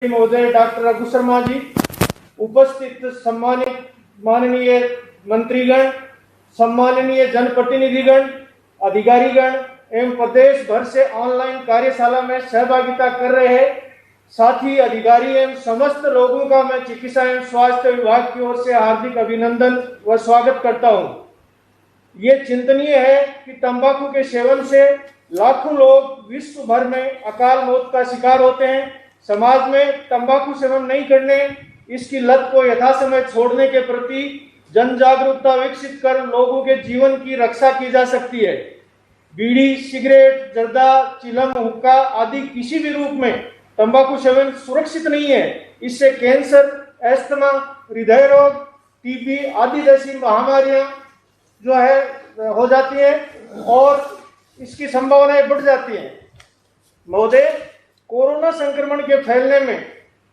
महोदय डॉक्टर रघु शर्मा जी, उपस्थित सम्मानित माननीय मंत्रीगण, सम्माननीय जनप्रतिनिधिगण, अधिकारीगण एवं प्रदेश भर से ऑनलाइन कार्यशाला में सहभागिता कर रहे साथी अधिकारी एवं समस्त लोगों का मैं चिकित्सा एवं स्वास्थ्य विभाग की ओर से हार्दिक अभिनंदन व स्वागत करता हूं। ये चिंतनीय है कि तंबाकू के सेवन से लाखों लोग विश्व भर में अकाल मौत का शिकार होते हैं। समाज में तंबाकू सेवन नहीं करने, इसकी लत को यथासमय छोड़ने के प्रति जन जागरूकता विकसित कर लोगों के जीवन की रक्षा की जा सकती है। बीड़ी, सिगरेट, जर्दा, चिलम, हुक्का आदि किसी भी रूप में तंबाकू सेवन सुरक्षित नहीं है। इससे कैंसर, अस्थमा, हृदय रोग, टीबी आदि जैसी महामारियां जो है हो जाती है और इसकी संभावनाएं बढ़ जाती हैं। महोदय, कोरोना संक्रमण के फैलने में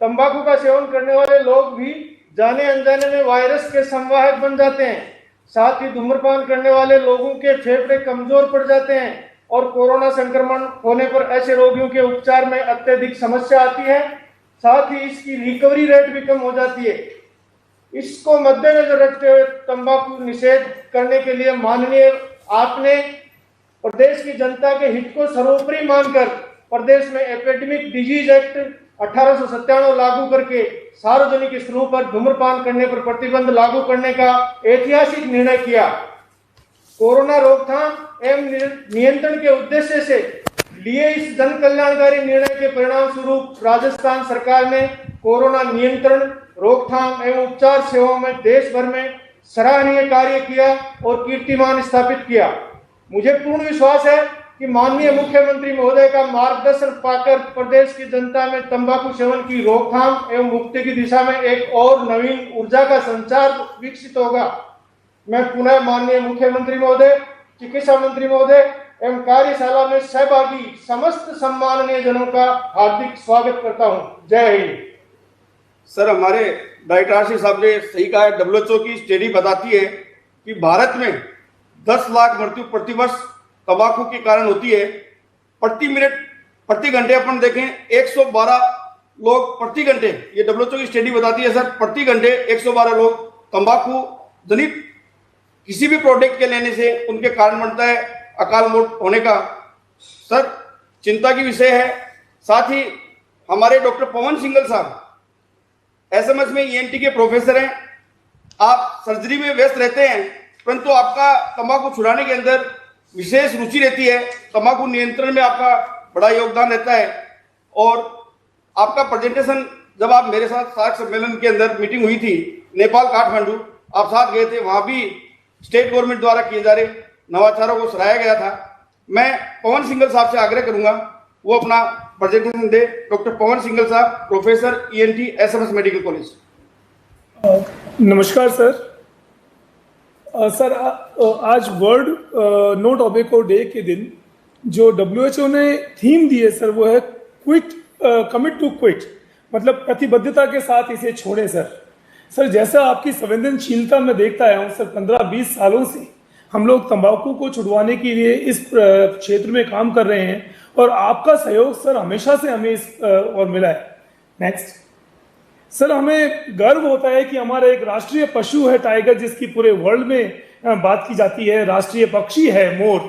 तंबाकू का सेवन करने वाले लोग भी जाने अनजाने में वायरस के संवाहक बन जाते हैं। साथ ही धूम्रपान करने वाले लोगों के फेफड़े कमजोर पड़ जाते हैं और कोरोना संक्रमण होने पर ऐसे रोगियों के उपचार में अत्यधिक समस्या आती है। साथ ही इसकी रिकवरी रेट भी कम हो जाती है। इसको मद्देनजर रखते हुए तंबाकू निषेध करने के लिए माननीय आपने प्रदेश की जनता के हित को सर्वोपरि मानकर प्रदेश में एपिडेमिक डिजीज एक्ट 1897 लागू करके सार्वजनिक स्थलों पर धूम्रपान करने पर प्रतिबंध लागू करने का ऐतिहासिक निर्णय किया। कोरोना रोकथाम एवं नियंत्रण के उद्देश्य से लिए इस जन कल्याणकारी निर्णय के परिणाम स्वरूप राजस्थान सरकार ने कोरोना नियंत्रण, रोकथाम एवं उपचार सेवाओं में देश भर में सराहनीय कार्य किया और कीर्तिमान स्थापित किया। मुझे पूर्ण विश्वास है कि माननीय मुख्यमंत्री महोदय का मार्गदर्शन पाकर प्रदेश की जनता में तंबाकू सेवन की रोकथाम एवं मुक्ति की दिशा में एक और नवीन ऊर्जा का संचार विकसित होगा। मैं पुनः माननीय मुख्यमंत्री महोदय, चिकित्सा मंत्री महोदय एवं कार्यशाला में सहभागी समस्त सम्माननीय जनों का हार्दिक स्वागत करता हूं। जय हिंद। सर, हमारे डॉक्टर आशीष साहब ने सही कहा है। WHO की स्टडी बताती है कि भारत में 10 लाख मृत्यु प्रतिवर्ष तंबाकू के कारण होती है। प्रति मिनट, प्रति घंटे अपन देखें 112 लोग प्रति घंटे, ये WHO की स्टडी बताती है सर, प्रति घंटे 112 लोग तंबाकू जनित किसी भी प्रोडक्ट के लेने से उनके कारण बनता है अकाल मौत होने का। सर, चिंता की विषय है। साथ ही हमारे डॉक्टर पवन सिंगल साहब SMS में ENT के प्रोफेसर हैं। आप सर्जरी में व्यस्त रहते हैं, परंतु आपका तंबाकू छुड़ाने के अंदर विशेष रुचि रहती है। तंबाकू नियंत्रण में आपका बड़ा योगदान रहता है और आपका प्रेजेंटेशन, जब आप मेरे साथ सार्क सम्मेलन के अंदर मीटिंग हुई थी नेपाल काठमांडू, आप साथ गए थे, वहां भी स्टेट गवर्नमेंट द्वारा किए जा रहे नवाचारों को सराहाया गया था। मैं पवन सिंगल साहब से आग्रह करूंगा वो अपना प्रेजेंटेशन दे। डॉक्टर पवन सिंगल साहब, professor ENT, SMS medical college. नमस्कार सर। सर, आज वर्ल्ड नो टोबैको डे के दिन जो WHO ने थीम दी है सर, वो है क्विट, कमिट टू क्विट, मतलब प्रतिबद्धता के साथ इसे छोड़े। सर जैसा आपकी संवेदनशीलता में देखता आया हूँ सर, 15-20 सालों से हम लोग तंबाकू को छुड़वाने के लिए इस क्षेत्र में काम कर रहे हैं और आपका सहयोग सर हमेशा से हमें इस और मिला है। नेक्स्ट सर, हमें गर्व होता है कि हमारा एक राष्ट्रीय पशु है टाइगर, जिसकी पूरे वर्ल्ड में बात की जाती है। राष्ट्रीय पक्षी है मोर,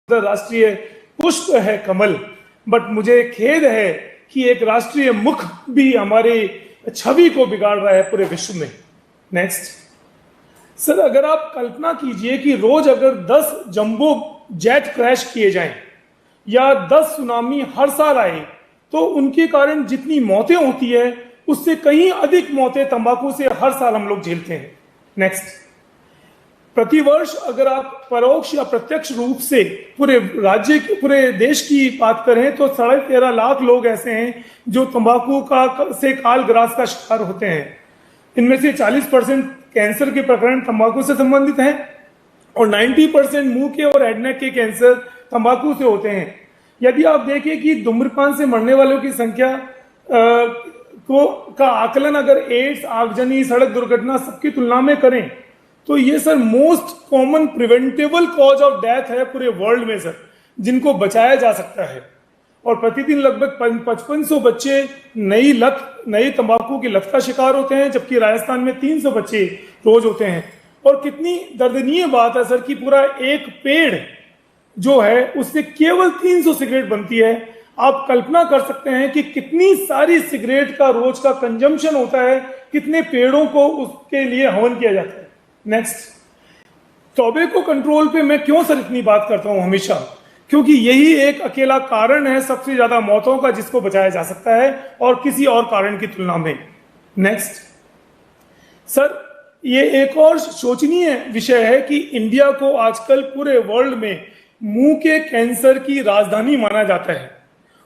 राष्ट्रीय पुष्प है कमल। बट मुझे खेद है कि एक राष्ट्रीय मुख भी हमारी छवि को बिगाड़ रहा है पूरे विश्व में। नेक्स्ट सर, अगर आप कल्पना कीजिए कि रोज अगर 10 जंबो जेट क्रैश किए जाएं या 10 सुनामी हर साल आए, तो उनके कारण जितनी मौतें होती है उससे कहीं अधिक मौतें तंबाकू से हर साल हम लोग झेलते हैं। नेक्स्ट, प्रतिवर्ष अगर आप परोक्ष या प्रत्यक्ष रूप से पूरे राज्य, पूरे देश की बात करें तो 13.5 लाख लोग ऐसे हैं जो तंबाकू से कालग्रास का शिकार होते हैं। इनमें से 40% कैंसर के प्रकरण तंबाकू से संबंधित हैं और 90% मुंह के और एडनेक के कैंसर तंबाकू से होते हैं। यदि आप देखें कि धूम्रपान से मरने वालों की संख्या का आकलन अगर एड्स, आगजनी, सड़क दुर्घटना सबकी तुलना में करें तो ये sir most common preventable cause of death है पूरे वर्ल्ड में सर, जिनको बचाया जा सकता है। और प्रतिदिन लगभग 5500 बच्चे नई तंबाकू की लत का शिकार होते हैं, जबकि राजस्थान में 300 बच्चे रोज होते हैं। और कितनी दर्दनीय बात है सर कि पूरा एक पेड़ जो है उससे केवल 300 सिगरेट बनती है। आप कल्पना कर सकते हैं कि कितनी सारी सिगरेट का रोज का कंजम्पशन होता है, कितने पेड़ों को उसके लिए हवन किया जाता है। नेक्स्ट, टोबैको कंट्रोल पे मैं क्यों सर इतनी बात करता हूं हमेशा, क्योंकि यही एक अकेला कारण है सबसे ज्यादा मौतों का जिसको बचाया जा सकता है और किसी और कारण की तुलना में। नेक्स्ट सर, ये एक और शोचनीय विषय है कि इंडिया को आजकल पूरे वर्ल्ड में मुंह के कैंसर की राजधानी माना जाता है,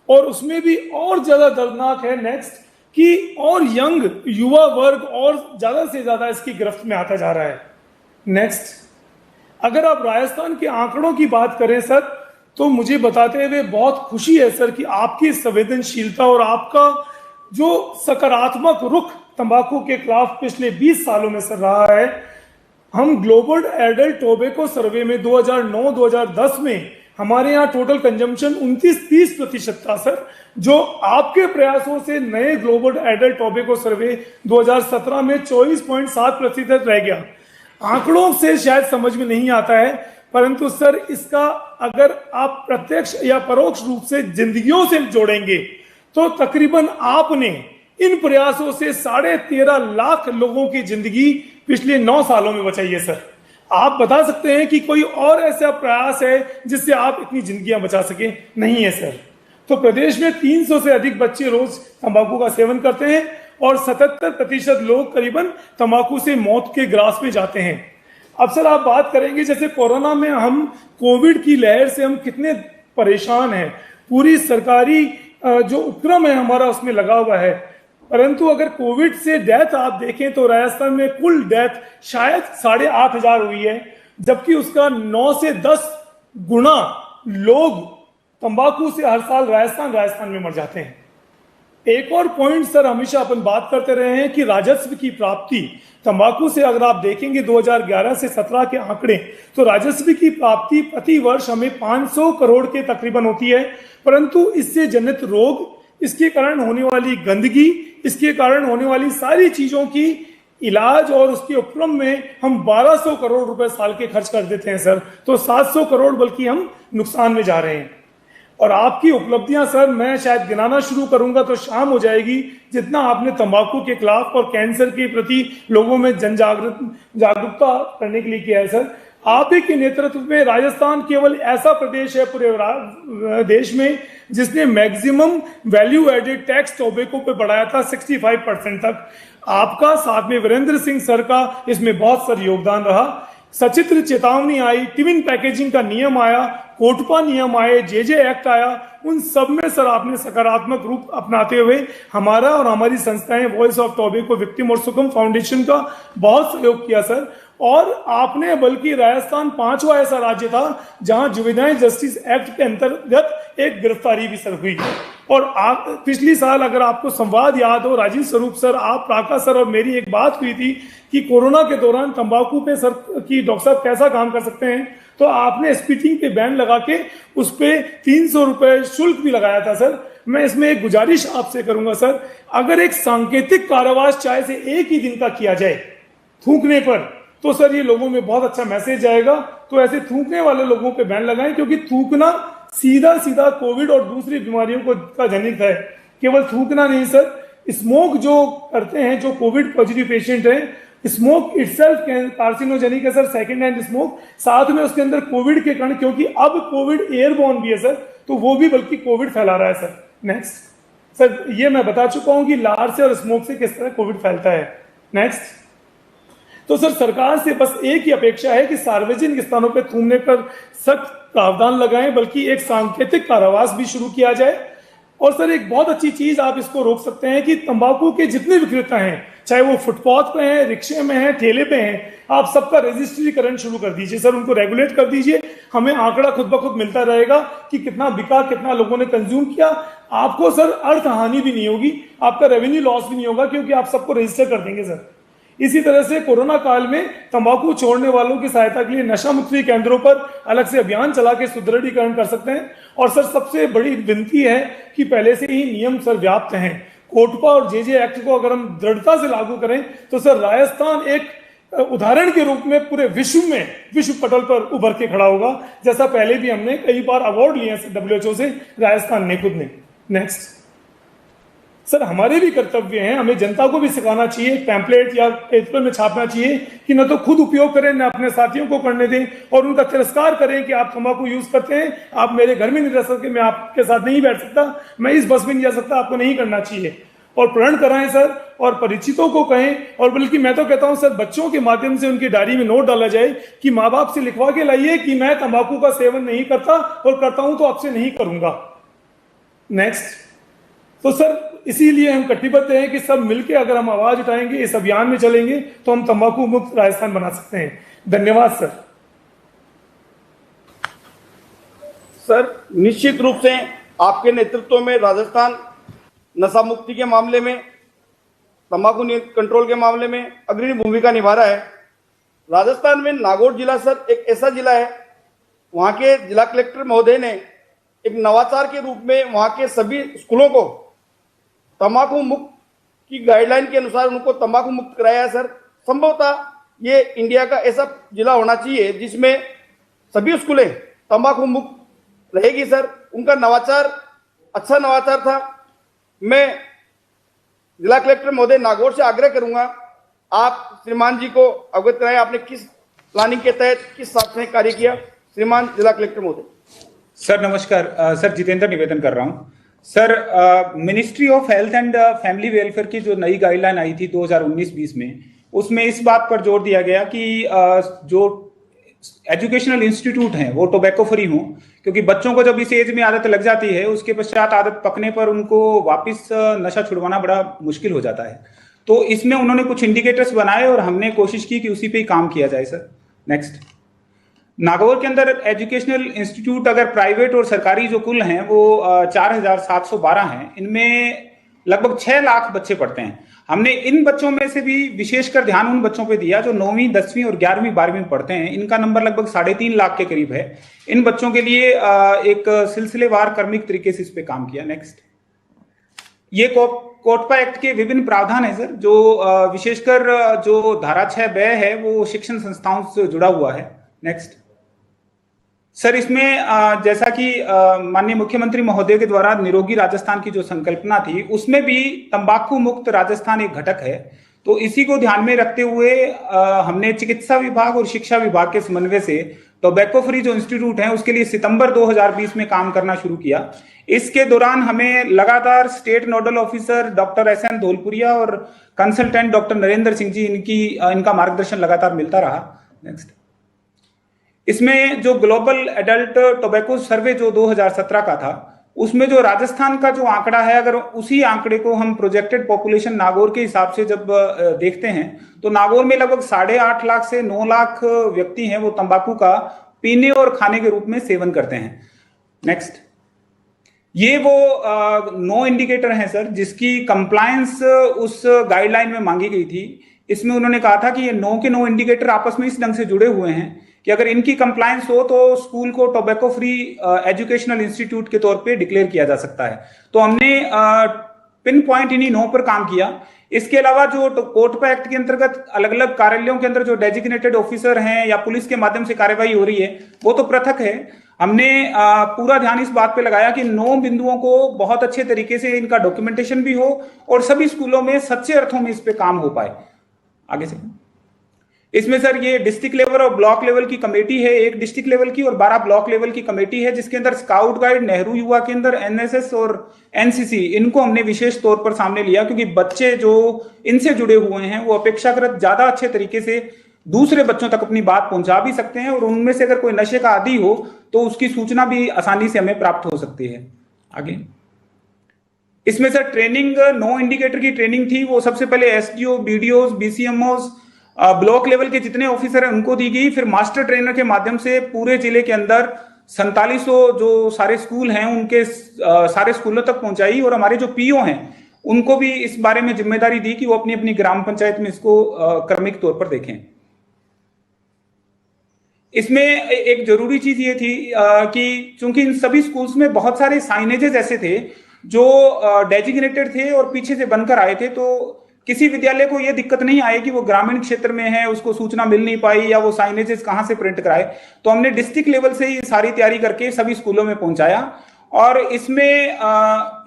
और उसमें भी और ज्यादा दर्दनाक है नेक्स्ट कि और यंग युवा वर्ग और ज्यादा से ज्यादा इसकी गिरफ्त में आता जा रहा है। नेक्स्ट, अगर आप राजस्थान के आंकड़ों की बात करें सर, तो मुझे बताते हुए बहुत खुशी है सर कि आपकी संवेदनशीलता और आपका जो सकारात्मक रुख तंबाकू के खिलाफ पिछले 20 सालों में सर रहा है। हम ग्लोबल एडल्ट टोबैको सर्वे में 2009-2010 में हमारे यहाँ टोटल कंजम्पशन 29-30% था सर, जो आपके प्रयासों से नए ग्लोबल एडल्ट टोबैको सर्वे 2017 में 24.7% रह गया। आंकड़ों से शायद समझ में नहीं आता है, परंतु सर इसका अगर आप प्रत्यक्ष या परोक्ष रूप से जिंदगियों से जोड़ेंगे तो तकरीबन आपने इन प्रयासों से 13.5 लाख लोगों की जिंदगी पिछले 9 सालों में बचाई है सर। आप बता सकते हैं कि कोई और ऐसा प्रयास है जिससे आप इतनी जिंदगियां बचा सके? नहीं है सर। तो प्रदेश में 300 से अधिक बच्चे रोज तंबाकू का सेवन करते हैं और 77% लोग करीबन तंबाकू से मौत के ग्रास में जाते हैं। अब सर आप बात करेंगे जैसे कोरोना में हम कोविड की लहर से हम कितने परेशान हैं, पूरी सरकारी जो उपक्रम है हमारा उसमें लगा हुआ है, परंतु अगर कोविड से डेथ आप देखें तो राजस्थान में कुल डेथ शायद 8,500 हुई है, जबकि उसका 9 से 10 गुना लोग तंबाकू से हर साल राजस्थान में मर जाते हैं। एक और पॉइंट सर हमेशा अपन बात करते रहे हैं कि राजस्व की प्राप्ति तंबाकू से अगर आप देखेंगे 2011 से 17 के आंकड़े, तो राजस्व की प्राप्ति प्रति वर्ष हमें 500 करोड़ के तकरीबन होती है, परंतु इससे जनित रोग, इसके कारण होने वाली गंदगी, इसके कारण होने वाली सारी चीजों की इलाज और उसके उपक्रम में हम 1200 करोड़ रुपए साल के खर्च कर देते हैं सर, तो 700 करोड़ बल्कि हम नुकसान में जा रहे हैं। और आपकी उपलब्धियां सर मैं शायद गिनाना शुरू करूंगा तो शाम हो जाएगी, जितना आपने तंबाकू के खिलाफ और कैंसर के प्रति लोगों में जागरूकता करने के लिए किया है सर। आप ही के नेतृत्व में राजस्थान केवल ऐसा प्रदेश है पूरे देश में जिसने maximum value added tax tobacco पे बढ़ाया था 65% तक। आपका साथ में वीरेंद्र सिंह सर का इसमें बहुत सर योगदान रहा। सचित्र चेतावनी आई, टिफिन पैकेजिंग का नियम आया, कोटपा नियम आए, जे एक्ट आया, उन सब में सर आपने सकारात्मक रूप अपनाते हुए हमारा और हमारी संस्थाएं वॉइस ऑफ टोबैको विक्टिम और सुगम फाउंडेशन का बहुत सहयोग किया सर। और आपने बल्कि राजस्थान 5वां ऐसा राज्य था जहां जुवेनाइल जस्टिस एक्ट के अंतर्गत एक गिरफ्तारी भी सर हुई। और पिछली साल अगर आपको संवाद याद हो, राजीव स्वरूप सर, आप, प्राका सर और मेरी एक बात हुई थी कि कोरोना के दौरान तंबाकू पे सर की डॉक्टर साहब कैसा काम कर सकते हैं, तो आपने स्पीटिंग पे बैन लगा के उस पे 300 रुपए शुल्क भी लगाया था सर। मैं इसमें एक गुजारिश आपसे करूंगा सर, अगर एक सांकेतिक कारावास चाहे से एक ही दिन का किया जाए थूकने पर, तो सर ये लोगों में बहुत अच्छा मैसेज जाएगा। तो ऐसे थूकने वाले लोगों पे बैन लगाएं, क्योंकि थूकना सीधा कोविड और दूसरी बीमारियों को का जनित है। केवल थूकना नहीं सर, स्मोक जो करते हैं जो कोविड पॉजिटिव पेशेंट हैं, स्मोक इटसेल्फ कार्सिनोजेनिक है सर, सेकंड हैंड स्मोक, साथ में उसके अंदर कोविड के कण, क्योंकि अब कोविड एयरबॉर्न भी है सर, तो वो भी बल्कि कोविड फैला रहा है सर। नेक्स्ट सर, ये मैं बता चुका हूं कि लार से और स्मोक से किस तरह कोविड फैलता है। नेक्स्ट, तो सर सरकार से बस एक ही अपेक्षा है कि सार्वजनिक स्थानों पर थूकने पर सख्त प्रावधान लगाएं, बल्कि एक सांकेतिक कारावास भी शुरू किया जाए। और सर एक बहुत अच्छी चीज आप इसको रोक सकते हैं कि तंबाकू के जितने विक्रेता हैं, चाहे वो फुटपाथ पे हैं, रिक्शे में हैं, ठेले पे हैं, आप सबका रजिस्ट्रीकरण शुरू कर दीजिए सर, उनको रेगुलेट कर दीजिए। हमें आंकड़ा खुद ब खुद मिलता रहेगा कि कितना बिका, कितना लोगों ने कंज्यूम किया। आपको सर अर्थ हानि भी नहीं होगी, आपका रेवेन्यू लॉस भी नहीं होगा, क्योंकि आप सबको रजिस्टर कर देंगे सर। इसी तरह से कोरोना काल में तंबाकू छोड़ने वालों की सहायता के लिए नशा मुक्ति केंद्रों पर अलग से अभियान चला के सुदृढ़ीकरण कर सकते हैं। और सर सबसे बड़ी विनती है कि पहले से ही नियम सर व्याप्त हैं, कोटपा और जे एक्ट को अगर हम दृढ़ता से लागू करें तो सर राजस्थान एक उदाहरण के रूप में पूरे विश्व पटल पर उभर के खड़ा होगा, जैसा पहले भी हमने कई बार अवार्ड लिए हैं WHO से, राजस्थान ने खुद ने। नेक्स्ट सर, हमारे भी कर्तव्य हैं, हमें जनता को भी सिखाना चाहिए, पैम्पलेट या पेपर में छापना चाहिए कि न तो खुद उपयोग करें न अपने साथियों को करने दें, और उनका तिरस्कार करें कि आप तंबाकू यूज करते हैं, आप मेरे घर में नहीं रह सकते, मैं आपके साथ नहीं बैठ सकता, मैं इस बस में नहीं जा सकता, आपको नहीं करना चाहिए। और प्रण कराएं सर, और परिचितों को कहें, और बल्कि मैं तो कहता हूं सर बच्चों के माध्यम से उनकी डायरी में नोट डाला जाए कि माँ बाप से लिखवा के लाइए कि मैं तंबाकू का सेवन नहीं करता, और करता हूं तो आपसे नहीं करूंगा। नेक्स्ट, तो सर इसीलिए हम कटिबद्ध हैं कि सब मिलकर अगर हम आवाज उठाएंगे, इस अभियान में चलेंगे, तो हम तंबाकू मुक्त राजस्थान बना सकते हैं। धन्यवाद सर। सर निश्चित रूप से आपके नेतृत्व में राजस्थान नशा मुक्ति के मामले में, तंबाकू कंट्रोल के मामले में अग्रणी भूमिका निभा रहा है। राजस्थान में नागौर जिला सर एक ऐसा जिला है, वहां के जिला कलेक्टर महोदय ने एक नवाचार के रूप में वहां के सभी स्कूलों को तंबाकू मुक्त की गाइडलाइन के अनुसार उनको तंबाकू मुक्त कराया है सर। संभवतः ये इंडिया का ऐसा जिला होना चाहिए जिसमें सभी स्कूलें तंबाकू मुक्त रहेगी सर। उनका नवाचार अच्छा नवाचार था। मैं जिला कलेक्टर महोदय नागौर से आग्रह करूंगा, आप श्रीमान जी को अवगत कराएं आपने किस प्लानिंग के तहत किस साथ में कार्य किया। श्रीमान जिला कलेक्टर महोदय। सर नमस्कार। सर जितेंद्र निवेदन कर रहा हूं। Sir ministry of health and family welfare की जो नई गाइडलाइन आई थी 2019-20 में, उसमें इस बात पर जोर दिया गया कि जो एजुकेशनल इंस्टीट्यूट हैं वो टोबैको फ्री हों, क्योंकि बच्चों को जब इस एज में आदत लग जाती है उसके पश्चात आदत पकने पर उनको वापस नशा छुड़वाना बड़ा मुश्किल हो जाता है। तो इसमें उन्होंने कुछ इंडिकेटर्स बनाए और हमने कोशिश की कि उसी पे ही काम किया जाए सर। नेक्स्ट, नागौर के अंदर एजुकेशनल इंस्टीट्यूट अगर प्राइवेट और सरकारी जो कुल हैं वो 4712 हैं, इनमें लगभग 6 लाख बच्चे पढ़ते हैं। हमने इन बच्चों में से भी विशेषकर ध्यान उन बच्चों पे दिया जो 9वीं 10वीं और 11वीं 12वीं में पढ़ते हैं। इनका नंबर लगभग 3.5 लाख के करीब है। इन बच्चों के लिए एक सिलसिलेवार क्रमिक तरीके से इस पे काम किया। नेक्स्ट, ये कोटपा एक्ट के विभिन्न प्रावधान है सर, जो विशेषकर जो धारा 6(ब) है वो शिक्षण संस्थाओं से जुड़ा हुआ है। नेक्स्ट सर, इसमें जैसा कि माननीय मुख्यमंत्री महोदय के द्वारा निरोगी राजस्थान की जो संकल्पना थी, उसमें भी तंबाकू मुक्त राजस्थान एक घटक है। तो इसी को ध्यान में रखते हुए हमने चिकित्सा विभाग और शिक्षा विभाग के समन्वय से टोबैको फ्री जो इंस्टीट्यूट है उसके लिए सितंबर 2020 में काम करना शुरू किया। इसके दौरान हमें लगातार state nodal officer doctor SN Dhaulpuriya और कंसल्टेंट डॉक्टर नरेंद्र सिंह जी इनका मार्गदर्शन लगातार मिलता रहा। नेक्स्ट, इसमें जो ग्लोबल एडल्ट टोबैको सर्वे जो 2017 का था, उसमें जो राजस्थान का जो आंकड़ा है, अगर उसी आंकड़े को हम प्रोजेक्टेड पॉपुलेशन नागौर के हिसाब से जब देखते हैं तो नागौर में लगभग 8.5 लाख से 9 लाख व्यक्ति हैं वो तंबाकू का पीने और खाने के रूप में सेवन करते हैं। नेक्स्ट, ये वो 9 इंडिकेटर हैं सर जिसकी कंप्लायंस उस गाइडलाइन में मांगी गई थी। इसमें उन्होंने कहा था कि ये 9 के 9 इंडिकेटर आपस में इस ढंग से जुड़े हुए हैं कि अगर इनकी कंप्लायंस हो तो स्कूल को टोबैको फ्री एजुकेशनल इंस्टीट्यूट के तौर पे डिक्लेयर किया जा सकता है। तो हमने पिन पॉइंट इन्हीं 9 पर काम किया। इसके अलावा जो कोटपा एक्ट के अंतर्गत अलग अलग कार्यालयों के अंदर जो डेजिग्नेटेड ऑफिसर हैं या पुलिस के माध्यम से कार्यवाही हो रही है वो तो पृथक है। हमने पूरा ध्यान इस बात पे लगाया कि 9 बिंदुओं को बहुत अच्छे तरीके से इनका डॉक्यूमेंटेशन भी हो और सभी स्कूलों में सच्चे अर्थों में इस पे काम हो पाए। आगे से इसमें सर ये डिस्ट्रिक्ट लेवल और ब्लॉक लेवल की कमेटी है, 1 डिस्ट्रिक्ट लेवल की और 12 ब्लॉक लेवल की कमेटी है, जिसके अंदर स्काउट गाइड, नेहरू युवा केंद्र, NSS और NCC इनको हमने विशेष तौर पर सामने लिया, क्योंकि बच्चे जो इनसे जुड़े हुए हैं वो अपेक्षाकृत ज्यादा अच्छे तरीके से दूसरे बच्चों तक अपनी बात पहुंचा भी सकते हैं और उनमें से अगर कोई नशे का आदी हो तो उसकी सूचना भी आसानी से हमें प्राप्त हो सकती है। आगे इसमें सर ट्रेनिंग 9 इंडिकेटर की ट्रेनिंग थी, वो सबसे पहले SDO, BDOs, BCMOs, block level के जितने ऑफिसर हैं उनको दी गई। फिर मास्टर ट्रेनर के माध्यम से पूरे जिले के अंदर 4700 जो सारे स्कूल हैं उनके सारे स्कूलों तक पहुंचाई और हमारे जो PO हैं उनको भी इस बारे में जिम्मेदारी दी कि वो अपनी अपनी ग्राम पंचायत में इसको क्रमिक तौर पर देखें। इसमें एक जरूरी चीज ये थी कि चूंकि इन सभी स्कूल्स में बहुत सारे साइनेजेस ऐसे थे जो डेजिग्नेटेड थे और पीछे से बनकर आए थे, तो किसी विद्यालय को यह दिक्कत नहीं आई कि वो ग्रामीण क्षेत्र में है, उसको सूचना मिल नहीं पाई या वो साइनेजेस कहां से प्रिंट कराए। तो हमने डिस्ट्रिक्ट लेवल से ही सारी तैयारी करके सभी स्कूलों में पहुंचाया, और इसमें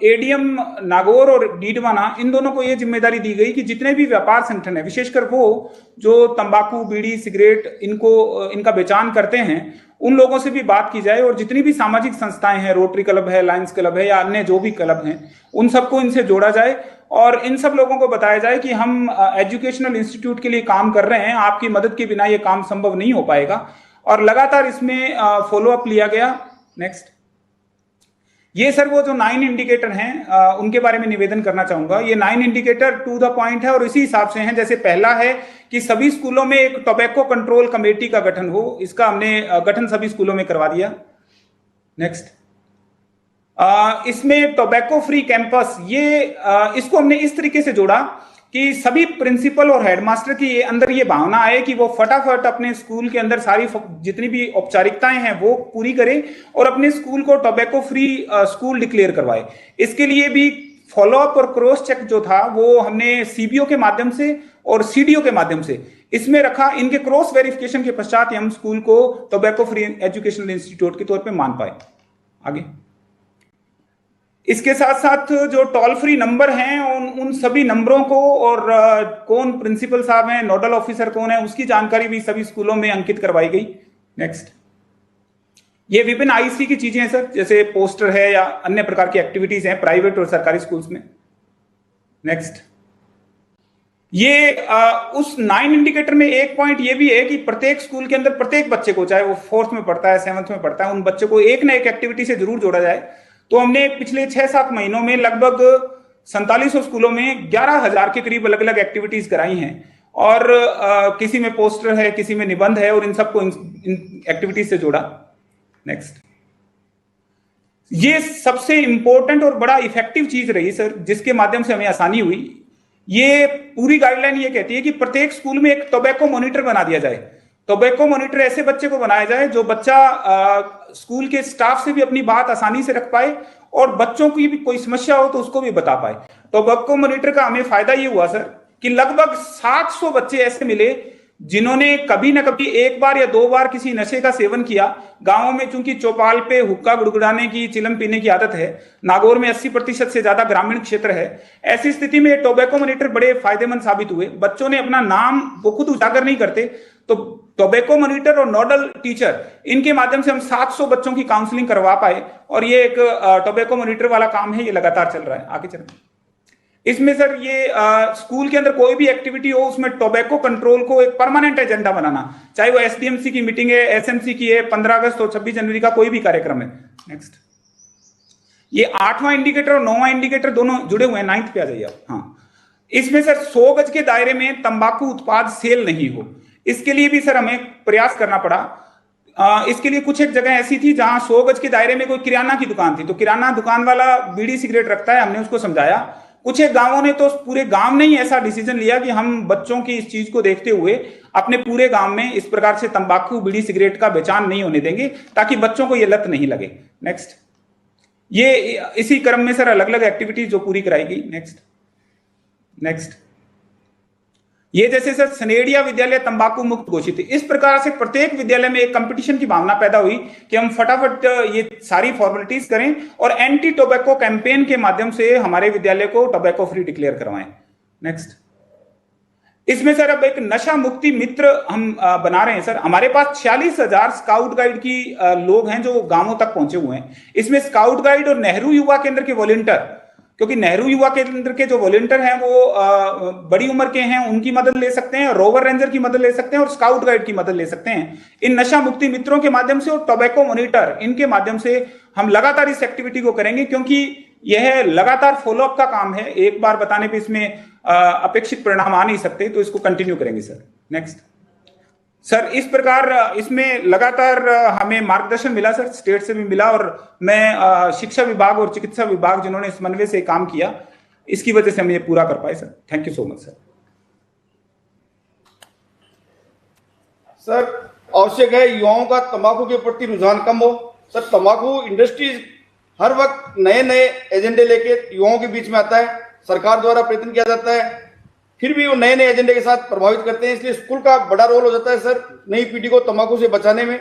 एडीएम नागौर और डीडवाना इन दोनों को यह जिम्मेदारी दी गई कि जितने भी व्यापार संगठन है, विशेषकर वो जो तंबाकू, बीड़ी, सिगरेट इनका बेचान करते हैं, उन लोगों से भी बात की जाए, और जितनी भी सामाजिक संस्थाएं हैं, रोटरी क्लब है, लायंस क्लब है या अन्य जो भी क्लब हैं, उन सबको इनसे जोड़ा जाए और इन सब लोगों को बताया जाए कि हम एजुकेशनल इंस्टीट्यूट के लिए काम कर रहे हैं, आपकी मदद के बिना ये काम संभव नहीं हो पाएगा। और लगातार इसमें फॉलो अप लिया गया। नेक्स्ट, ये सर वो जो 9 इंडिकेटर हैं उनके बारे में निवेदन करना चाहूंगा। ये 9 इंडिकेटर टू द पॉइंट है और इसी हिसाब से हैं। जैसे पहला है कि सभी स्कूलों में एक टोबैको कंट्रोल कमेटी का गठन हो, इसका हमने गठन सभी स्कूलों में करवा दिया। नेक्स्ट, इसमें टोबैको फ्री कैंपस, ये इसको हमने इस तरीके से जोड़ा कि सभी प्रिंसिपल और हेडमास्टर की अंदर ये भावना आए कि वो फटाफट अपने स्कूल के अंदर सारी जितनी भी औपचारिकताएं हैं वो पूरी करें और अपने स्कूल को टोबैको फ्री स्कूल डिक्लेयर करवाए। इसके लिए भी फॉलोअप और क्रॉस चेक जो था वो हमने सीबीओ के माध्यम से और सीडीओ के माध्यम से इसमें रखा। इनके क्रॉस वेरिफिकेशन के पश्चात हम स्कूल को टोबैको फ्री एजुकेशनल इंस्टीट्यूट के तौर पर मान पाए। आगे, इसके साथ साथ जो टोल फ्री नंबर हैं उन सभी नंबरों को और कौन प्रिंसिपल साहब हैं, नोडल ऑफिसर कौन है, उसकी जानकारी भी सभी स्कूलों में अंकित करवाई गई। नेक्स्ट, ये विभिन्न आईसी की चीजें हैं सर, जैसे पोस्टर है या अन्य प्रकार की एक्टिविटीज हैं प्राइवेट और सरकारी स्कूल्स में। नेक्स्ट, ये उस 9 इंडिकेटर में एक पॉइंट ये भी है कि प्रत्येक स्कूल के अंदर प्रत्येक बच्चे को, चाहे वो 4th में पढ़ता है, 7th में पढ़ता है, उन बच्चे को एक ना एक एक्टिविटी से जरूर जोड़ा जाए। तो हमने पिछले 6-7 महीनों में लगभग 4700 स्कूलों में 11,000 के करीब अलग अलग एक्टिविटीज कराई हैं, और किसी में पोस्टर है, किसी में निबंध है, और इन सबको इन एक्टिविटीज से जोड़ा। नेक्स्ट, ये सबसे इंपॉर्टेंट और बड़ा इफेक्टिव चीज रही सर, जिसके माध्यम से हमें आसानी हुई। ये पूरी गाइडलाइन ये कहती है कि प्रत्येक स्कूल में एक टोबैको मॉनिटर बना दिया जाए। टोबैको मॉनिटर ऐसे बच्चे को बनाया जाए जो बच्चा स्कूल के स्टाफ से भी अपनी बात आसानी से रख पाए और बच्चों की भी कोई समस्या हो तो उसको भी बता पाए। टोबैको मॉनिटर का हमें फायदा ये हुआ सर कि लगभग 700 बच्चे ऐसे मिले जिन्होंने कभी ना कभी 1 बार या 2 बार किसी नशे का सेवन किया। गांवों में चूंकि चौपाल पे हुक्का गुड़गुड़ाने की, चिलम पीने की आदत है, नागौर में 80% से ज्यादा ग्रामीण क्षेत्र है, ऐसी स्थिति में टोबैको मॉनिटर बड़े फायदेमंद साबित हुए। बच्चों ने अपना नाम वो खुद उजागर नहीं करते, तो टोबैको मॉनिटर और नोडल टीचर इनके माध्यम से हम 700 बच्चों की काउंसलिंग करवा पाए, और ये एक टोबैको मॉनिटर वाला काम है, ये लगातार चल रहा है। आगे चलें। इसमें सर ये स्कूल के अंदर कोई भी एक्टिविटी हो उसमें टोबैको कंट्रोल को एक परमानेंट एजेंडा बनाना, चाहे वो एसडीएमसी की मीटिंग है, एसएमसी की है, 15 अगस्त और 26 जनवरी का कोई भी कार्यक्रम है। नेक्स्ट, ये 8वां इंडिकेटर और 9वां इंडिकेटर दोनों जुड़े हुए हैं। 9th पे आ जाइए आप। हाँ, इसमें सर 100 गज के दायरे में तंबाकू उत्पाद सेल नहीं हो, इसके लिए भी सर हमें प्रयास करना पड़ा। इसके लिए कुछ एक जगह ऐसी थी जहां 100 गज के दायरे में कोई किराना की दुकान थी, तो किराना दुकान वाला बीड़ी सिगरेट रखता है, हमने उसको समझाया। कुछ एक गांवों ने तो पूरे गांव ने ही ऐसा डिसीजन लिया कि हम बच्चों की इस चीज को देखते हुए अपने पूरे गांव में इस प्रकार से तंबाकू, बीड़ी सिगरेट का बेचान नहीं होने देंगे, ताकि बच्चों को ये लत नहीं लगे। नेक्स्ट, ये इसी क्रम में सर अलग अलग एक्टिविटीज जो पूरी कराई गई। नेक्स्ट, ये जैसे सर सनेडिया विद्यालय तंबाकू मुक्त घोषित है, इस प्रकार से प्रत्येक विद्यालय में एक कंपटीशन की भावना पैदा हुई कि हम फटाफट ये सारी फॉर्मेलिटीज करें और एंटी टोबैको कैंपेन के माध्यम से हमारे विद्यालय को टोबैको फ्री डिक्लेयर करवाएं। नेक्स्ट, इसमें सर अब एक नशा मुक्ति मित्र हम बना रहे हैं सर। हमारे पास 46,000 स्काउट गाइड की लोग हैं जो गांवों तक पहुंचे हुए हैं। इसमें स्काउट गाइड और नेहरू युवा केंद्र के वॉलंटियर, क्योंकि नेहरू युवा केंद्र के जो वॉलंटियर हैं वो बड़ी उम्र के हैं, उनकी मदद ले सकते हैं, रोवर रेंजर की मदद ले सकते हैं और स्काउट गाइड की मदद ले सकते हैं। इन नशा मुक्ति मित्रों के माध्यम से और टोबैको मॉनिटर, इनके माध्यम से हम लगातार इस एक्टिविटी को करेंगे, क्योंकि यह लगातार फॉलोअप का काम है। एक बार बताने पे इसमें अपेक्षित परिणाम आ नहीं सकते, तो इसको कंटिन्यू करेंगे सर। नेक्स्ट सर, इस प्रकार इसमें लगातार हमें मार्गदर्शन मिला सर, स्टेट से भी मिला, और मैं शिक्षा विभाग और चिकित्सा विभाग जिन्होंने समन्वय से काम किया, इसकी वजह से हम ये पूरा कर पाए sir. Thank you so much sir. Sir आवश्यक है युवाओं का तंबाकू के प्रति रुझान कम हो। सर तंबाकू इंडस्ट्रीज हर वक्त नए नए एजेंडे लेके युवाओं के बीच में आता है, सरकार द्वारा प्रयत्न किया जाता है, फिर भी वो नए नए एजेंडे के साथ प्रभावित करते हैं, इसलिए स्कूल का बड़ा रोल हो जाता है सर नई पीढ़ी को तंबाकू से बचाने में।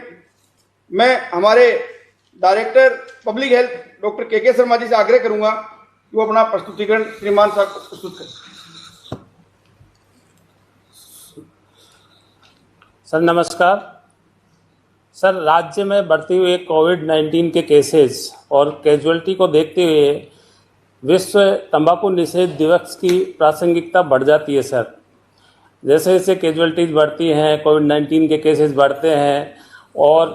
मैं हमारे डायरेक्टर पब्लिक हेल्थ डॉक्टर के शर्मा जी से आग्रह करूंगा कि वो अपना प्रस्तुतिकरण श्रीमान साहब प्रस्तुत करें। सर नमस्कार। सर राज्य में बढ़ते हुए कोविड-19 के केसेस और कैजुअलिटी को देखते हुए विश्व तंबाकू निषेध दिवस की प्रासंगिकता बढ़ जाती है सर। जैसे जैसे कैजुअलिटीज बढ़ती हैं, कोविड-19 के केसेस बढ़ते हैं और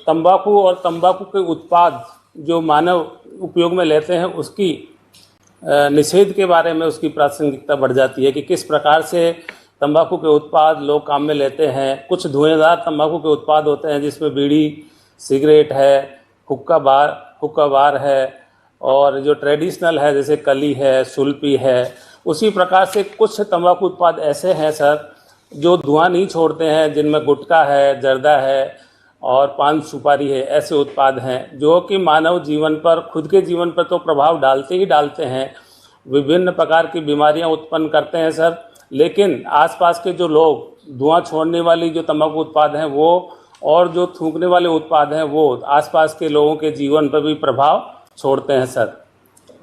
तंबाकू के उत्पाद जो मानव उपयोग में लेते हैं उसकी निषेध के बारे में उसकी प्रासंगिकता बढ़ जाती है कि किस प्रकार से तंबाकू के उत्पाद लोग काम में लेते हैं। कुछ धुएंदार तंबाकू के उत्पाद होते हैं जिसमें बीड़ी, सिगरेट है, हुक्का बार है और जो ट्रेडिशनल है जैसे कली है, सुल्पी है। उसी प्रकार से कुछ तंबाकू उत्पाद ऐसे हैं सर जो धुआं नहीं छोड़ते हैं, जिनमें गुटखा है, जर्दा है और पान सुपारी है। ऐसे उत्पाद हैं जो कि मानव जीवन पर, खुद के जीवन पर तो प्रभाव डालते ही डालते हैं, विभिन्न प्रकार की बीमारियां उत्पन्न करते हैं सर। लेकिन आसपास के जो लोग धुआं छोड़ने वाली जो तंबाकू उत्पाद हैं वो और जो थूकने वाले उत्पाद हैं वो आसपास के लोगों के जीवन पर भी प्रभाव छोड़ते हैं सर।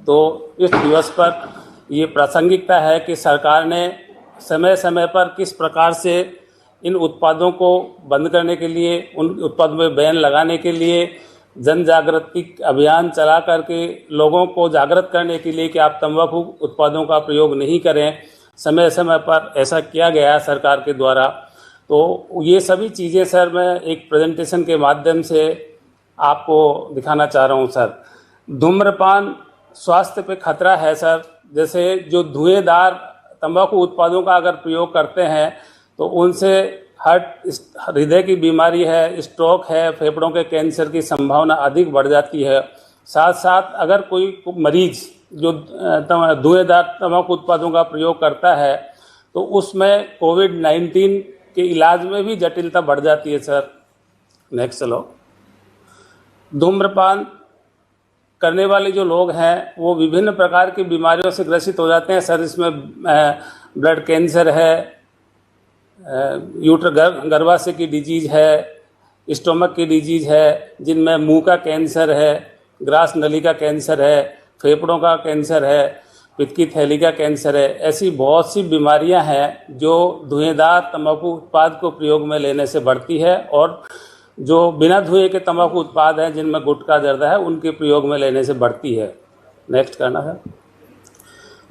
तो इस दिवस पर ये प्रासंगिकता है कि सरकार ने समय समय पर किस प्रकार से इन उत्पादों को बंद करने के लिए, उन उत्पादों में बैन लगाने के लिए जन जागृति अभियान चला करके लोगों को जागृत करने के लिए कि आप तंबाकू उत्पादों का प्रयोग नहीं करें, समय समय पर ऐसा किया गया सरकार के द्वारा। तो ये सभी चीज़ें सर मैं एक प्रेजेंटेशन के माध्यम से आपको दिखाना चाह रहा हूँ सर। धूम्रपान स्वास्थ्य पे खतरा है सर। जैसे जो धुएंदार तंबाकू उत्पादों का अगर प्रयोग करते हैं तो उनसे हृदय की बीमारी है, स्ट्रोक है, फेफड़ों के कैंसर की संभावना अधिक बढ़ जाती है। साथ साथ अगर कोई मरीज जो धुएंदार तंबाकू उत्पादों का प्रयोग करता है तो उसमें कोविड-19 के इलाज में भी जटिलता बढ़ जाती है सर। नेक्स्ट चलो। धूम्रपान करने वाले जो लोग हैं वो विभिन्न प्रकार की बीमारियों से ग्रसित हो जाते हैं सर। इसमें ब्लड कैंसर है, गर्भाशय की डिजीज है, स्टोमक की डिजीज है, जिनमें मुंह का कैंसर है, ग्रास नली का कैंसर है, फेफड़ों का कैंसर है, पित्त की थैली का कैंसर है। ऐसी बहुत सी बीमारियां हैं जो धुएंदार तंबाकू उत्पाद को प्रयोग में लेने से बढ़ती है और जो बिना धुएं के तंबाकू उत्पाद हैं जिनमें गुटखा, जर्दा है, उनके प्रयोग में लेने से बढ़ती है। नेक्स्ट करना है।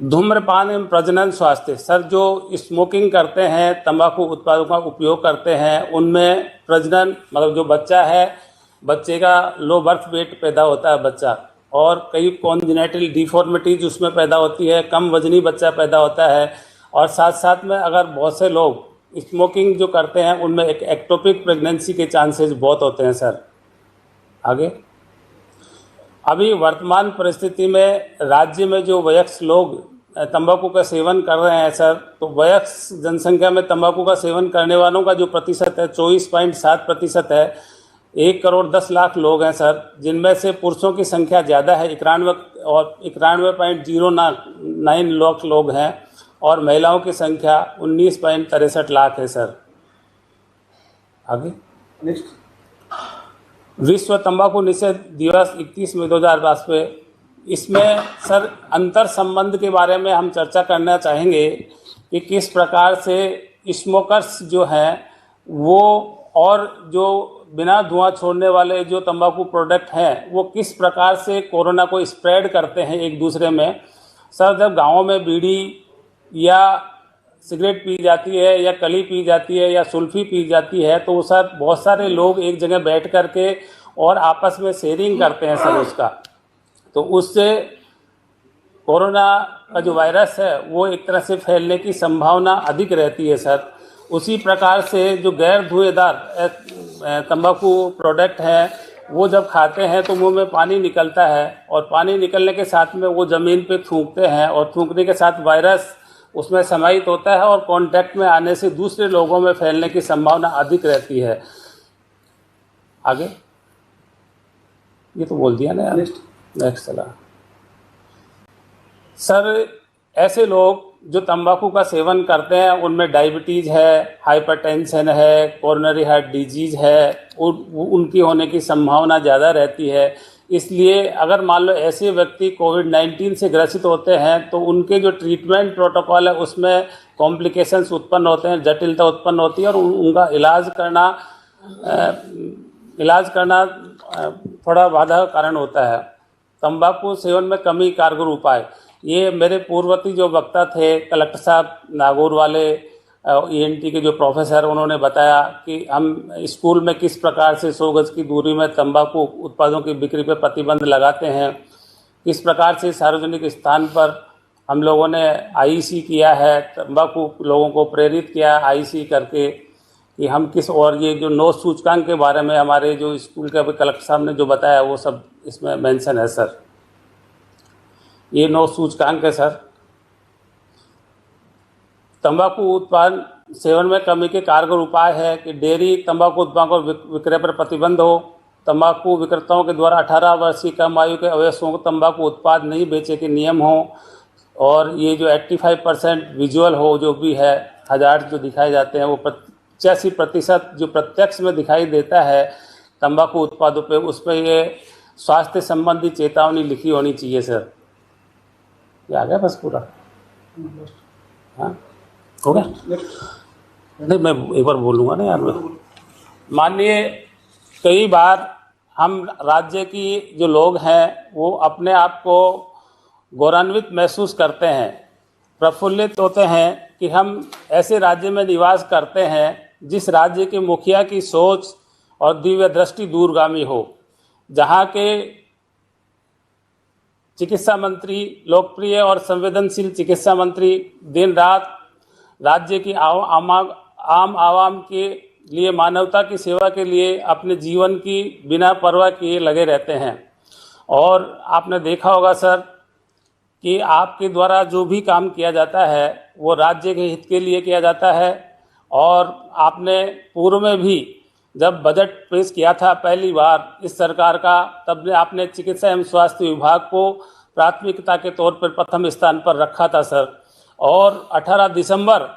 धूम्रपान एवं प्रजनन स्वास्थ्य सर। जो स्मोकिंग करते हैं, तंबाकू उत्पादों का उपयोग करते हैं, उनमें प्रजनन मतलब जो बच्चा है, बच्चे का लो बर्थ वेट पैदा होता है बच्चा, और कई कॉन्जेनिटल डिफॉर्मिटीज उसमें पैदा होती है, कम वजनी बच्चा पैदा होता है। और साथ साथ में अगर बहुत से लोग स्मोकिंग जो करते हैं उनमें एक एक्टोपिक प्रेगनेंसी के चांसेस बहुत होते हैं सर। आगे। अभी वर्तमान परिस्थिति में राज्य में जो वयस्क लोग तंबाकू का सेवन कर रहे हैं सर, तो वयस्क जनसंख्या में तंबाकू का सेवन करने वालों का जो प्रतिशत है 24.7% है। 1,10,00,000 लोग हैं सर, जिनमें से पुरुषों की संख्या ज़्यादा है 91.09 लाख लोग हैं और महिलाओं की संख्या 19.63 लाख है सर। आगे। नेक्स्ट। विश्व तंबाकू निषेध दिवस 31 मई 2022 पे, इसमें सर अंतर संबंध के बारे में हम चर्चा करना चाहेंगे कि किस प्रकार से स्मोकर्स जो हैं वो और जो बिना धुआं छोड़ने वाले जो तंबाकू प्रोडक्ट हैं वो किस प्रकार से कोरोना को स्प्रेड करते हैं एक दूसरे में। सर जब गाँव में बीड़ी या सिगरेट पी जाती है या कली पी जाती है या सुल्फी पी जाती है तो सर बहुत सारे लोग एक जगह बैठ कर के और आपस में शेयरिंग करते हैं सर उसका, तो उससे कोरोना का जो वायरस है वो एक तरह से फैलने की संभावना अधिक रहती है सर। उसी प्रकार से जो गैर धुएंदार तंबाकू प्रोडक्ट हैं वो जब खाते हैं तो मुंह में पानी निकलता है, और पानी निकलने के साथ में वो ज़मीन पे थूकते हैं, और थूकने के साथ वायरस उसमें समाहित होता है और कांटेक्ट में आने से दूसरे लोगों में फैलने की संभावना अधिक रहती है। आगे ये तो बोल दिया ना यार। नेक्स्ट चला सर। ऐसे लोग जो तंबाकू का सेवन करते हैं उनमें डायबिटीज़ है, हाइपरटेंशन है, कोरोनरी हार्ट डिजीज़ है, उनकी होने की संभावना ज़्यादा रहती है। इसलिए अगर मान लो ऐसे व्यक्ति कोविड-19 से ग्रसित होते हैं तो उनके जो ट्रीटमेंट प्रोटोकॉल है उसमें कॉम्प्लिकेशंस उत्पन्न होते हैं, जटिलता उत्पन्न होती है, और उनका इलाज करना थोड़ा बाधा का कारण होता है। तंबाकू सेवन में कमी कारगर उपाय, ये मेरे पूर्ववर्ती जो वक्ता थे कलेक्टर साहब नागौर वाले, ENT के जो प्रोफेसर, उन्होंने बताया कि हम स्कूल में किस प्रकार से 100 गज की दूरी में तंबाकू उत्पादों की बिक्री पर प्रतिबंध लगाते हैं, किस प्रकार से सार्वजनिक स्थान पर हम लोगों ने IEC किया है, तंबाकू लोगों को प्रेरित किया IEC करके कि हम किस, और ये जो 9 सूचकांक के बारे में हमारे जो स्कूल के अभी कलेक्टर साहब ने जो बताया वो सब इसमें मेंशन है सर। ये 9 सूचकांक है सर। तंबाकू उत्पादन सेवन में कमी के कारगर उपाय है कि डेयरी तंबाकू उत्पादों विक्रय पर प्रतिबंध हो, तंबाकू विक्रेताओं के द्वारा 18 वर्ष की कम आयु के अवयस्कों को तंबाकू उत्पाद नहीं बेचे के नियम हो, और ये जो 85% विजुअल हो, जो भी है हजार्ड जो दिखाए जाते हैं वो 85% जो प्रत्यक्ष में दिखाई देता है तंबाकू उत्पादों पे, उस पर ये स्वास्थ्य संबंधी चेतावनी लिखी होनी चाहिए सर। ये आ गया बस पूरा? हाँ हो गया? नहीं मैं एक बार बोलूँगा ना यार। माननीय, कई बार हम राज्य की जो लोग हैं वो अपने आप को गौरवान्वित महसूस करते हैं, प्रफुल्लित होते हैं कि हम ऐसे राज्य में निवास करते हैं जिस राज्य के मुखिया की सोच और दिव्य दृष्टि दूरगामी हो, जहाँ के चिकित्सा मंत्री, लोकप्रिय और संवेदनशील चिकित्सा मंत्री दिन रात राज्य की आम आवाम के लिए मानवता की सेवा के लिए अपने जीवन की बिना परवाह किए लगे रहते हैं। और आपने देखा होगा सर कि आपके द्वारा जो भी काम किया जाता है वो राज्य के हित के लिए किया जाता है। और आपने पूर्व में भी जब बजट पेश किया था पहली बार इस सरकार का, तब आपने चिकित्सा एवं स्वास्थ्य विभाग को प्राथमिकता के तौर पर प्रथम स्थान पर रखा था सर। और 18 दिसंबर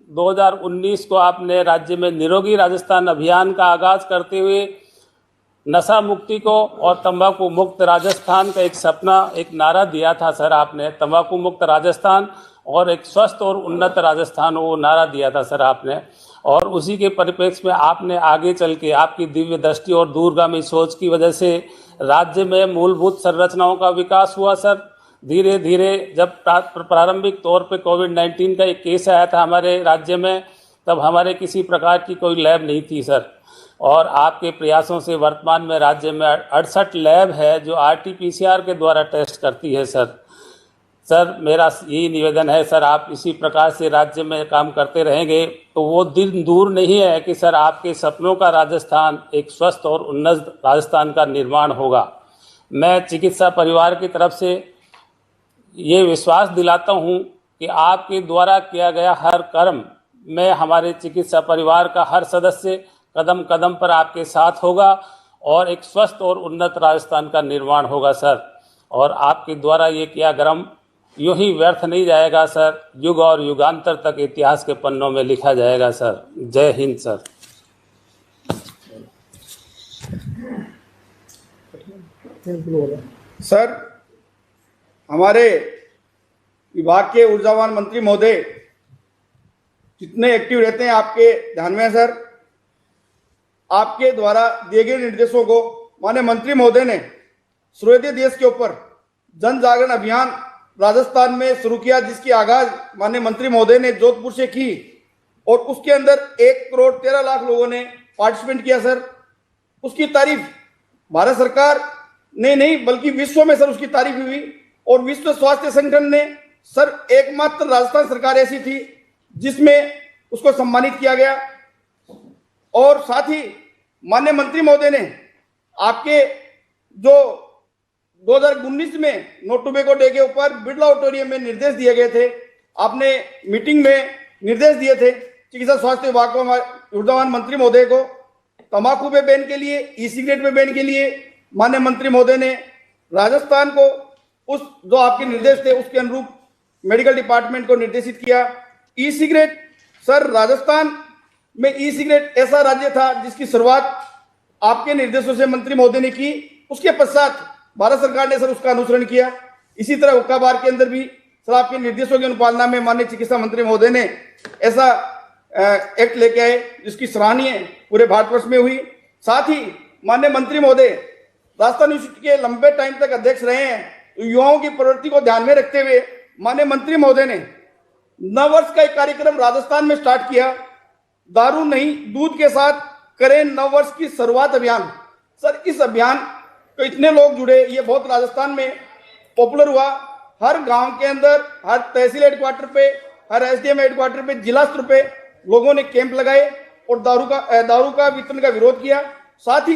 2019 को आपने राज्य में निरोगी राजस्थान अभियान का आगाज करते हुए नशा मुक्ति को और तंबाकू मुक्त राजस्थान का एक सपना, एक नारा दिया था सर। आपने तंबाकू मुक्त राजस्थान और एक स्वस्थ और उन्नत राजस्थान, वो नारा दिया था सर आपने। और उसी के परिप्रेक्ष्य में आपने आगे चल के आपकी दिव्य दृष्टि और दूरगामी सोच की वजह से राज्य में मूलभूत संरचनाओं का विकास हुआ सर। धीरे धीरे जब प्रारंभिक तौर पे कोविड-19 का एक केस आया था हमारे राज्य में, तब हमारे किसी प्रकार की कोई लैब नहीं थी सर। और आपके प्रयासों से वर्तमान में राज्य में 68 लैब है जो RT-PCR के द्वारा टेस्ट करती है सर। सर मेरा यही निवेदन है सर, आप इसी प्रकार से राज्य में काम करते रहेंगे तो वो दिन दूर नहीं है कि सर आपके सपनों का राजस्थान, एक स्वस्थ और उन्नत राजस्थान का निर्माण होगा। मैं चिकित्सा परिवार की तरफ से ये विश्वास दिलाता हूँ कि आपके द्वारा किया गया हर कर्म में हमारे चिकित्सा परिवार का हर सदस्य कदम कदम पर आपके साथ होगा और एक स्वस्थ और उन्नत राजस्थान का निर्माण होगा सर। और आपके द्वारा ये किया कर्म यूं ही व्यर्थ नहीं जाएगा सर, युग और युगांतर तक इतिहास के पन्नों में लिखा जाएगा सर। जय हिंद सर। सर, हमारे विभाग के ऊर्जावान मंत्री महोदय जितने एक्टिव रहते हैं आपके ध्यान में है सर। आपके द्वारा दिए गए निर्देशों को माननीय मंत्री महोदय ने सूर्योदय देश के ऊपर जन जागरण अभियान राजस्थान में शुरू किया, जिसकी आगाज माननीय मंत्री महोदय ने जोधपुर से की और उसके अंदर 1,13,00,000 लोगों ने पार्टिसिपेट किया सर। उसकी तारीफ भारत सरकार ने नहीं बल्कि विश्व में सर उसकी तारीफ हुई। और विश्व स्वास्थ्य संगठन ने सर एकमात्र राजस्थान सरकार ऐसी थी जिसमें उसको सम्मानित किया गया। और साथ ही माननीय मंत्री महोदय ने आपके जो 2019 में नो टोबैको डे के ऊपर बिरला ऑडिटोरियम में निर्देश दिए गए थे, आपने मीटिंग में निर्देश दिए थे चिकित्सा स्वास्थ्य विभाग को, ऊर्जावान मंत्री महोदय को, तंबाकू पे बैन के लिए, ई सिगरेट पे बैन के लिए माननीय मंत्री महोदय ने राजस्थान को उस जो आपके निर्देश थे उसके अनुरूप मेडिकल डिपार्टमेंट को निर्देशित किया। ई सिगरेट, सर राजस्थान में ई सिगरेट ऐसा राज्य था जिसकी शुरुआत आपके निर्देशों से मंत्री महोदय ने की, उसके पश्चात भारत सरकार ने सर उसका अनुसरण किया। इसी तरह हुक्का बार के अंदर भी सर आपके निर्देशों की अनुपालना में माननीय चिकित्सा मंत्री महोदय ने ऐसा एक्ट लेके आए जिसकी सराहनीय पूरे भारतवर्ष में हुई। साथ ही माननीय मंत्री महोदय राजस्थान यूनिवर्सिटी के लंबे टाइम तक अध्यक्ष रहे हैं, तो युवाओं की प्रवृत्ति को ध्यान में रखते हुए माननीय मंत्री महोदय ने नववर्ष का एक कार्यक्रम राजस्थान में स्टार्ट किया, दारू नहीं दूध के साथ करें नववर्ष की शुरुआत अभियान। सर इस अभियान तो इतने लोग जुड़े, ये बहुत राजस्थान में पॉपुलर हुआ। हर गांव के अंदर, हर तहसील हेडक्वार्टर पे, हर एसडीएम हेडक्वार्टर पे, जिला स्तर पे लोगों ने कैंप लगाए और दारू का वितरण का विरोध किया। साथ ही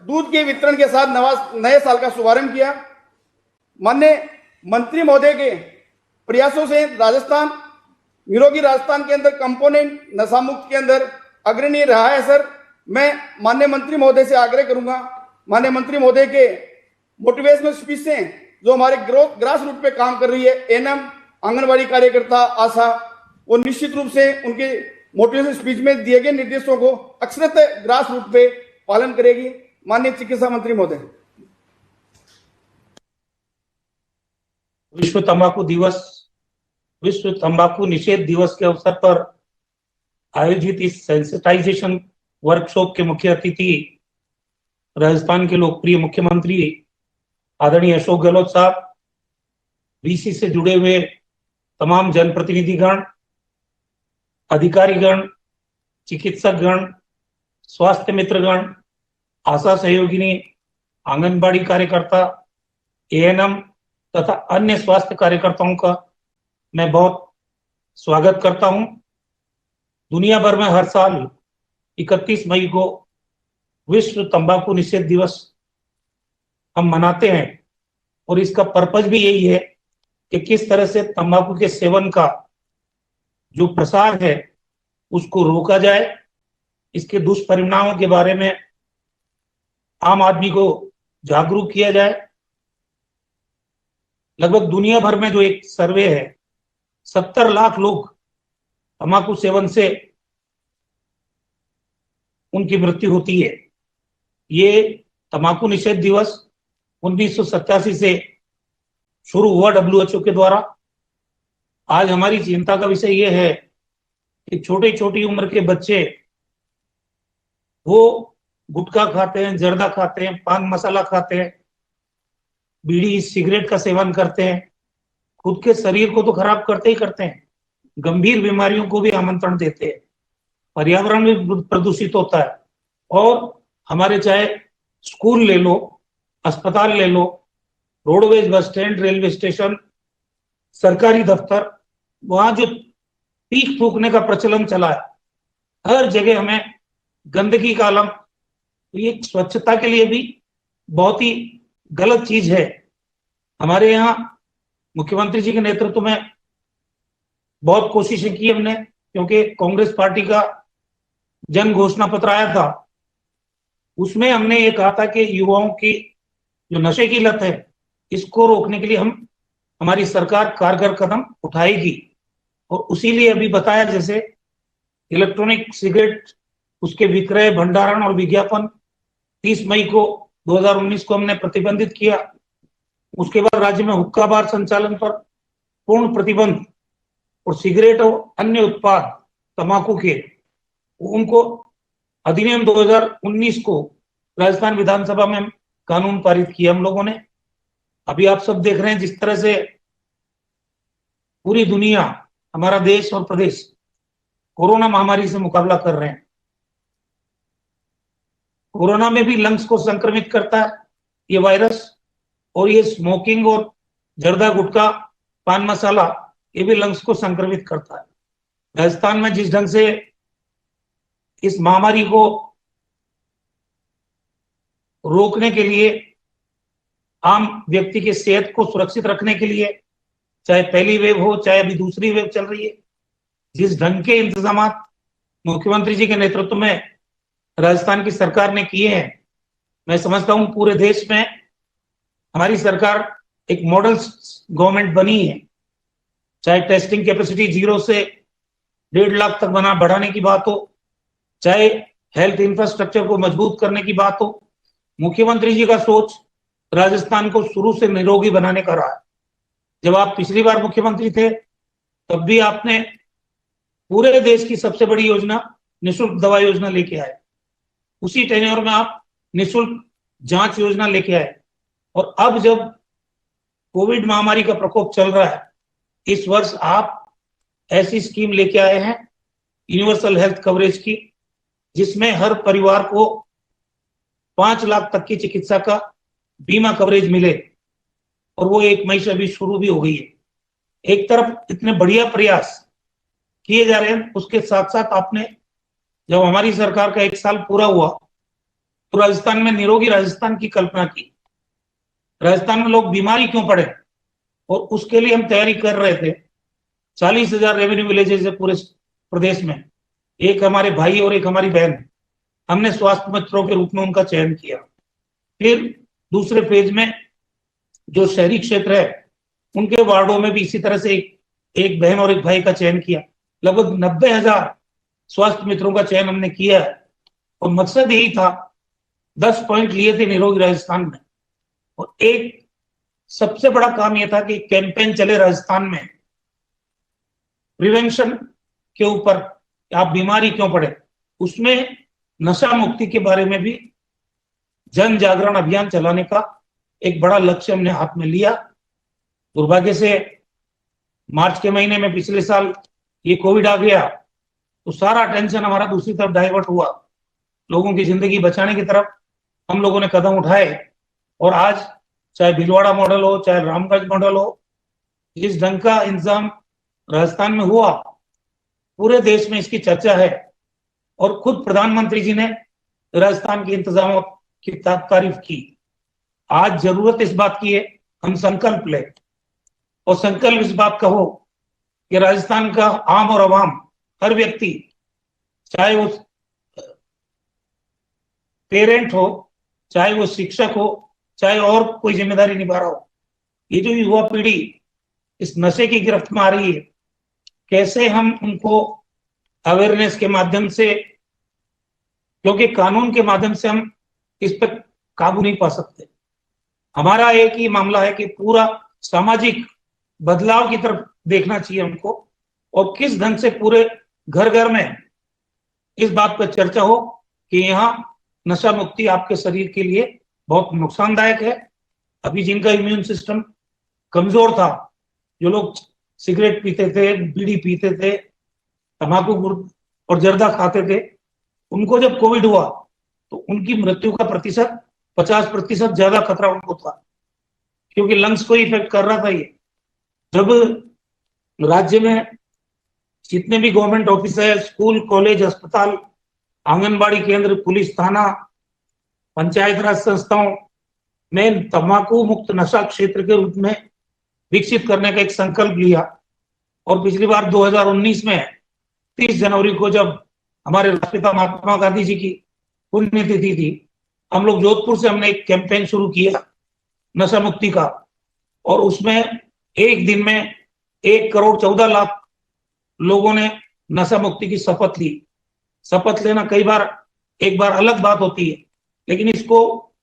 दूध के वितरण के साथ नए साल का शुभारंभ किया। माननीय मंत्री महोदय के प्रयासों से राजस्थान निरोगी राजस्थान के अंदर कंपोनेंट नशा मुक्त के अंदर अग्रणी रहा है। सर मैं माननीय मंत्री महोदय से आग्रह करूंगा, माननीय मंत्री महोदय के मोटिवेशनल स्पीच से जो हमारे ग्रास रूट पे काम कर रही है एनएम, आंगनबाड़ी कार्यकर्ता, आशा, वो निश्चित रूप से उनके मोटिवेशनल स्पीच में दिए गए निर्देशों को अक्षरतः ग्रास रूट पे पालन करेगी। माननीय चिकित्सा मंत्री महोदय। विश्व तंबाकू दिवस, विश्व तंबाकू निषेध दिवस के अवसर पर आयोजित इस सेंसिटाइजेशन वर्कशॉप के मुख्य अतिथि राजस्थान के लोकप्रिय मुख्यमंत्री आदरणीय अशोक गहलोत साहब, बीसी से जुड़े हुए तमाम जनप्रतिनिधिगण, अधिकारीगण, चिकित्सकगण, स्वास्थ्य मित्रगण, आशा सहयोगिनी, आंगनबाड़ी कार्यकर्ता, एएनएम तथा अन्य स्वास्थ्य कार्यकर्ताओं का मैं बहुत स्वागत करता हूं। दुनिया भर में हर साल 31 मई को विश्व तंबाकू निषेध दिवस हम मनाते हैं और इसका पर्पज भी यही है कि किस तरह से तंबाकू के सेवन का जो प्रसार है उसको रोका जाए, इसके दुष्परिणामों के बारे में आम आदमी को जागरूक किया जाए। लगभग दुनिया भर में जो एक सर्वे है, 70 लाख लोग तंबाकू सेवन से उनकी मृत्यु होती है। ये तंबाकू निषेध दिवस 1987 से शुरू हुआ WHO के द्वारा। आज हमारी चिंता का विषय यह है कि छोटी छोटी उम्र के बच्चे वो गुटखा खाते हैं, जर्दा खाते हैं, पान मसाला खाते हैं, बीड़ी सिगरेट का सेवन करते हैं, खुद के शरीर को तो खराब करते ही करते हैं, गंभीर बीमारियों को भी आमंत्रण देते हैं, पर्यावरण भी प्रदूषित होता है। और हमारे चाहे स्कूल ले लो, अस्पताल ले लो, roadways, bus stand, railway station, सरकारी दफ्तर, वहां जो पीक फूकने का प्रचलन चला है, हर जगह हमें गंदगी का आलम, तो ये स्वच्छता के लिए भी बहुत ही गलत चीज है। हमारे यहाँ मुख्यमंत्री जी के नेतृत्व में बहुत कोशिशें की हमने, क्योंकि कांग्रेस पार्टी का जन घोषणा पत्र आया था, उसमें हमने ये कहा था कि युवाओं की जो नशे की लत है इसको रोकने के लिए हमारी सरकार कारगर कदम उठाएगी। और उसी लिए अभी बताया जैसे इलेक्ट्रॉनिक सिगरेट, उसके विक्रय, भंडारण और विज्ञापन 30 मई को 2019 को हमने प्रतिबंधित किया। उसके बाद राज्य में हुक्का बार संचालन पर पूर्ण प्रतिबंध और सिगरेट और अन्य उत्पाद तंबाकू के उनको अधिनियम 2019 को राजस्थान विधानसभा में कानून पारित किया हम लोगों ने। अभी आप सब देख रहे हैं जिस तरह से पूरी दुनिया, हमारा देश और प्रदेश कोरोना महामारी से मुकाबला कर रहे हैं। कोरोना में भी लंग्स को संक्रमित करता है ये वायरस, और ये स्मोकिंग और जर्दा, गुटखा, पान मसाला, ये भी लंग्स को संक्रमित करता है। राजस्थान में जिस ढंग से इस महामारी को रोकने के लिए, आम व्यक्ति के सेहत को सुरक्षित रखने के लिए, चाहे पहली वेव हो चाहे अभी दूसरी वेव चल रही है, जिस ढंग के इंतजाम मुख्यमंत्री जी के नेतृत्व में राजस्थान की सरकार ने किए हैं, मैं समझता हूं पूरे देश में हमारी सरकार एक मॉडल गवर्नमेंट बनी है। चाहे टेस्टिंग कैपेसिटी 0 से 1.5 लाख तक बढ़ाने की बात हो, चाहे हेल्थ इंफ्रास्ट्रक्चर को मजबूत करने की बात हो, मुख्यमंत्री जी का सोच राजस्थान को शुरू से निरोगी बनाने का रहा है। जब आप पिछली बार मुख्यमंत्री थे तब भी आपने पूरे देश की सबसे बड़ी योजना निःशुल्क दवा योजना लेके आए। उसी टेन्योर में आप निःशुल्क जांच योजना लेके आए। और अब जब कोविड महामारी का प्रकोप चल रहा है, इस वर्ष आप ऐसी स्कीम लेके आए हैं यूनिवर्सल हेल्थ कवरेज की, जिसमें हर परिवार को 5 लाख तक की चिकित्सा का बीमा कवरेज मिले, और वो 1 मई से अभी शुरू भी हो गई है। एक तरफ इतने बढ़िया प्रयास किए जा रहे हैं, उसके साथ साथ आपने जब हमारी सरकार का 1 साल पूरा हुआ तो राजस्थान में निरोगी राजस्थान की कल्पना की। राजस्थान में लोग बीमारी क्यों पड़े, और उसके लिए हम तैयारी कर रहे थे। 40,000 रेवेन्यू विलेजेस है पूरे प्रदेश में, एक हमारे भाई और एक हमारी बहन, हमने स्वास्थ्य मित्रों के रूप में उनका चयन किया। फिर दूसरे फेज में जो शहरी क्षेत्र है उनके वार्डों में भी इसी तरह से एक बहन और एक भाई का चयन किया। लगभग 90,000 स्वास्थ्य मित्रों का चयन हमने किया है, और मकसद यही था, 10 पॉइंट लिए थे निरोगी राजस्थान में। और एक सबसे बड़ा काम यह था कि कैंपेन चले राजस्थान में प्रिवेंशन के ऊपर, आप बीमारी क्यों पड़े, उसमें नशा मुक्ति के बारे में भी जन जागरण अभियान चलाने का एक बड़ा लक्ष्य हमने हाथ में लिया। दुर्भाग्य से मार्च के महीने में पिछले साल ये कोविड आ गया, तो सारा अटेंशन हमारा दूसरी तरफ डाइवर्ट हुआ। लोगों की जिंदगी बचाने की तरफ हम लोगों ने कदम उठाए, और आज चाहे भीलवाड़ा मॉडल हो चाहे रामगढ़ मॉडल हो, जिस ढंग का इंतजाम राजस्थान में हुआ, पूरे देश में इसकी चर्चा है। और खुद प्रधानमंत्री जी ने राजस्थान के इंतजामों की तारीफ की। आज जरूरत इस बात की है हम संकल्प लें, और संकल्प इस बात का हो कि राजस्थान का आम और अवाम, हर व्यक्ति, चाहे वो पेरेंट हो, चाहे वो शिक्षक हो, चाहे और कोई जिम्मेदारी निभा रहा हो, ये जो युवा पीढ़ी इस नशे की गिरफ्त में आ रही है, कैसे हम उनको अवेयरनेस के माध्यम से, क्योंकि कानून के माध्यम से हम इस पर काबू नहीं पा सकते। हमारा एक ही मामला है कि पूरा सामाजिक बदलाव की तरफ देखना चाहिए हमको, और किस ढंग से पूरे घर घर में इस बात पर चर्चा हो कि यहाँ नशा मुक्ति आपके शरीर के लिए बहुत नुकसानदायक है। अभी जिनका इम्यून सिस्टम कमजोर था, जो लोग सिगरेट पीते थे, बीड़ी पीते थे, तंबाकू और जर्दा खाते थे, उनको जब कोविड हुआ तो उनकी मृत्यु का प्रतिशत 50% ज्यादा खतरा उनको था, क्योंकि लंग्स को इफेक्ट कर रहा था ये। जब राज्य में जितने भी गवर्नमेंट ऑफिस है, स्कूल, कॉलेज, अस्पताल, आंगनबाड़ी केंद्र, पुलिस थाना, पंचायत राज संस्थाओं में तंबाकू मुक्त नशा क्षेत्र के रूप में विकसित करने का एक संकल्प लिया, और पिछली बार 2019 में 30 जनवरी को जब हमारे राष्ट्रपिता महात्मा गांधी जी की पुण्यतिथि थी, हम लोग जोधपुर से हमने एक कैंपेन शुरू किया नशा मुक्ति का, और उसमें एक दिन में 1 करोड़ 14 लाख लोगों ने नशा मुक्ति की शपथ ली। शपथ लेना कई बार एक बार अलग बात होती है, लेकिन इसको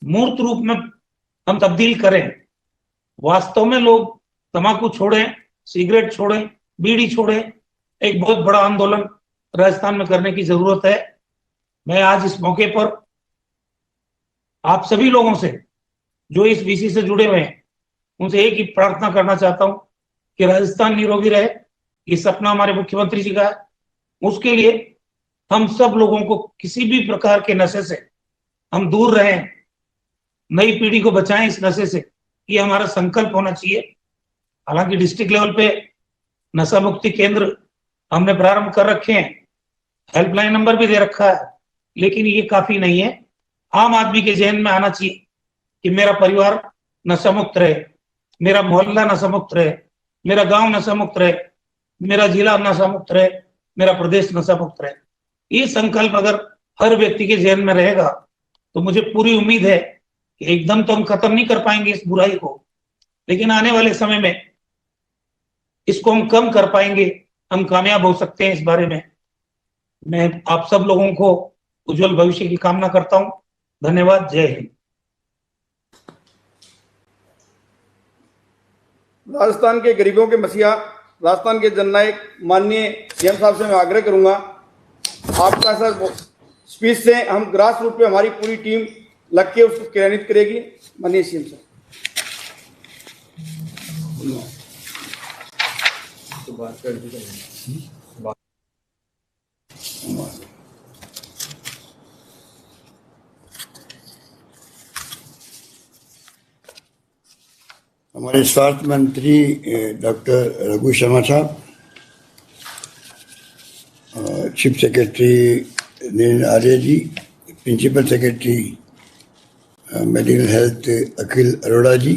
मूर्त रूप में हम तब्दील करें, वास्तव में लोग तंबाकू छोड़ें, सिगरेट छोड़ें, बीड़ी छोड़ें, एक बहुत बड़ा आंदोलन राजस्थान में करने की जरूरत है। मैं आज इस मौके पर आप सभी लोगों से जो इस विषय से जुड़े हुए हैं, उनसे एक ही प्रार्थना करना चाहता हूं कि राजस्थान निरोगी रहे। ये सपना हमारे मुख्यमंत्री जी का है। उसके लिए हम सब लोगों को किसी भी प्रकार के नशे से हम दूर रहें, नई पीढ़ी को बचाएं इस नशे से, ये हमारा संकल्प होना चाहिए। हालांकि डिस्ट्रिक्ट लेवल पे नशा मुक्ति केंद्र हमने प्रारंभ कर रखे हैं, हेल्पलाइन नंबर भी दे रखा है, लेकिन ये काफी नहीं है। आम आदमी के जहन में आना चाहिए कि मेरा परिवार नशा मुक्त रहे, मेरा मोहल्ला नशा मुक्त रहे, मेरा गांव नशा मुक्त रहे, मेरा जिला नशा मुक्त रहे, मेरा प्रदेश नशा मुक्त रहे। ये संकल्प अगर हर व्यक्ति के जहन में रहेगा तो मुझे पूरी उम्मीद है कि एकदम तो हम खत्म नहीं कर पाएंगे इस बुराई को, लेकिन आने वाले समय में इसको हम कम कर पाएंगे, हम कामयाब हो सकते हैं। इस बारे में मैं आप सब लोगों को उज्जवल भविष्य की कामना करता हूं। धन्यवाद। जय हिंद। राजस्थान के गरीबों के मसीहा, राजस्थान के जननायक माननीय सीएम साहब से मैं आग्रह करूंगा, आपका सर स्पीच से हम ग्रास रूट पे हमारी पूरी टीम लग के उसको क्रियान्वित करेगी। माननीय सीएम साहब। हमारे स्वास्थ्य मंत्री डॉक्टर रघु शर्मा साहब, chief secretary Neel Arya ji, principal secretary medical health Akhil Arora ji,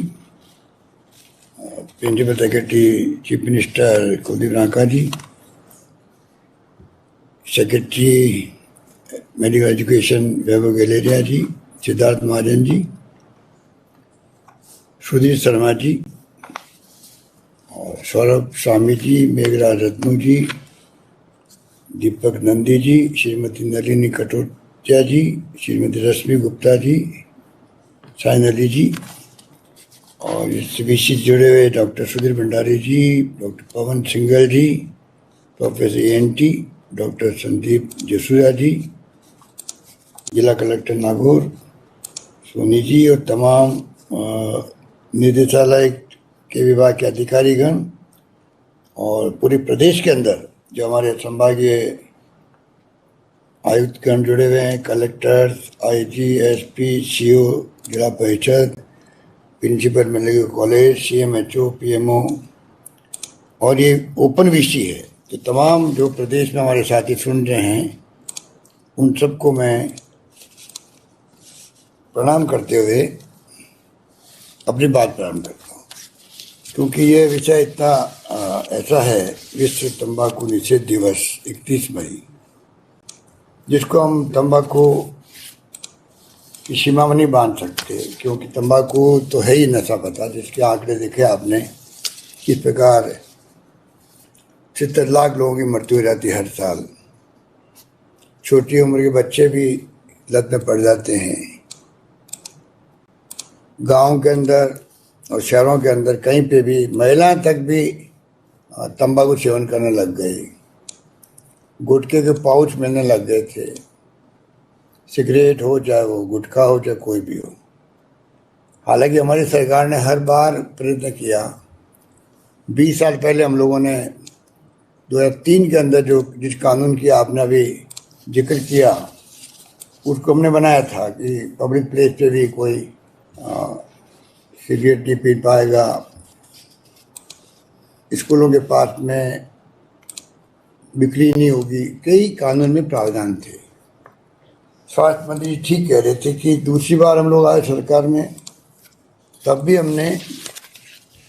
principal secretary chief minister Kuldeep Ranka ji, secretary medical education Vaibhav Galeria ji, Siddharth Mahajan ji, Sudhir Sharma ji और सौरभ स्वामी जी, मेघराज रत्नू जी, दीपक नंदी जी, श्रीमती नलिनी कटोचिया जी, श्रीमती रश्मि गुप्ता जी, साइन अली जी और इस विषय से जुड़े हुए डॉक्टर सुधीर भंडारी जी, डॉक्टर पवन सिंघल जी, प्रोफेसर एएनटी डॉक्टर संदीप जसूया जी, जिला कलेक्टर नागौर सोनी जी और तमाम निदेशालय के विभाग के अधिकारीगण और पूरे प्रदेश के अंदर जो हमारे संभागीय आयुक्तगण जुड़े हुए हैं, कलेक्टर्स, आईजी, एसपी, सीओ, जिला परिषद, principal medical college, CMHO, PMO और ये ओपन वीसी है, तो तमाम जो प्रदेश में हमारे साथी सुन रहे हैं उन सबको मैं प्रणाम करते हुए अपनी बात प्रारंभ करता हूँ, क्योंकि ये विषय इतना ऐसा है, विश्व तंबाकू निषेध दिवस 31 मई, जिसको हम तंबाकू की सीमा में नहीं बांध सकते, क्योंकि तंबाकू तो है ही नशा पता, जिसके आंकड़े देखे आपने किस प्रकार 70 लाख लोगों की मृत्यु हो जाती है हर साल। छोटी उम्र के बच्चे भी लत में पड़ जाते हैं। गांव के अंदर और शहरों के अंदर कहीं पे भी महिलाएं तक भी तंबाकू सेवन करने लग गई। गुटखे के पाउच मिलने लग गए थे। सिगरेट हो चाहे वो गुटखा हो चाहे कोई भी हो। हालांकि हमारी सरकार ने हर बार प्रयत्न किया। 20 साल पहले हम लोगों ने 2003 के अंदर जो जिस कानून की आपने अभी जिक्र किया, उसको हमने बनाया था कि पब्लिक प्लेस पे भी कोई सिगरेट नहीं पी पाएगा। स्कूलों के पास में बिक्री नहीं होगी। कई कानून में प्रावधान थे। स्वास्थ्य मंत्री ठीक कह रहे थे कि दूसरी बार हम लोग आए सरकार में, तब भी हमने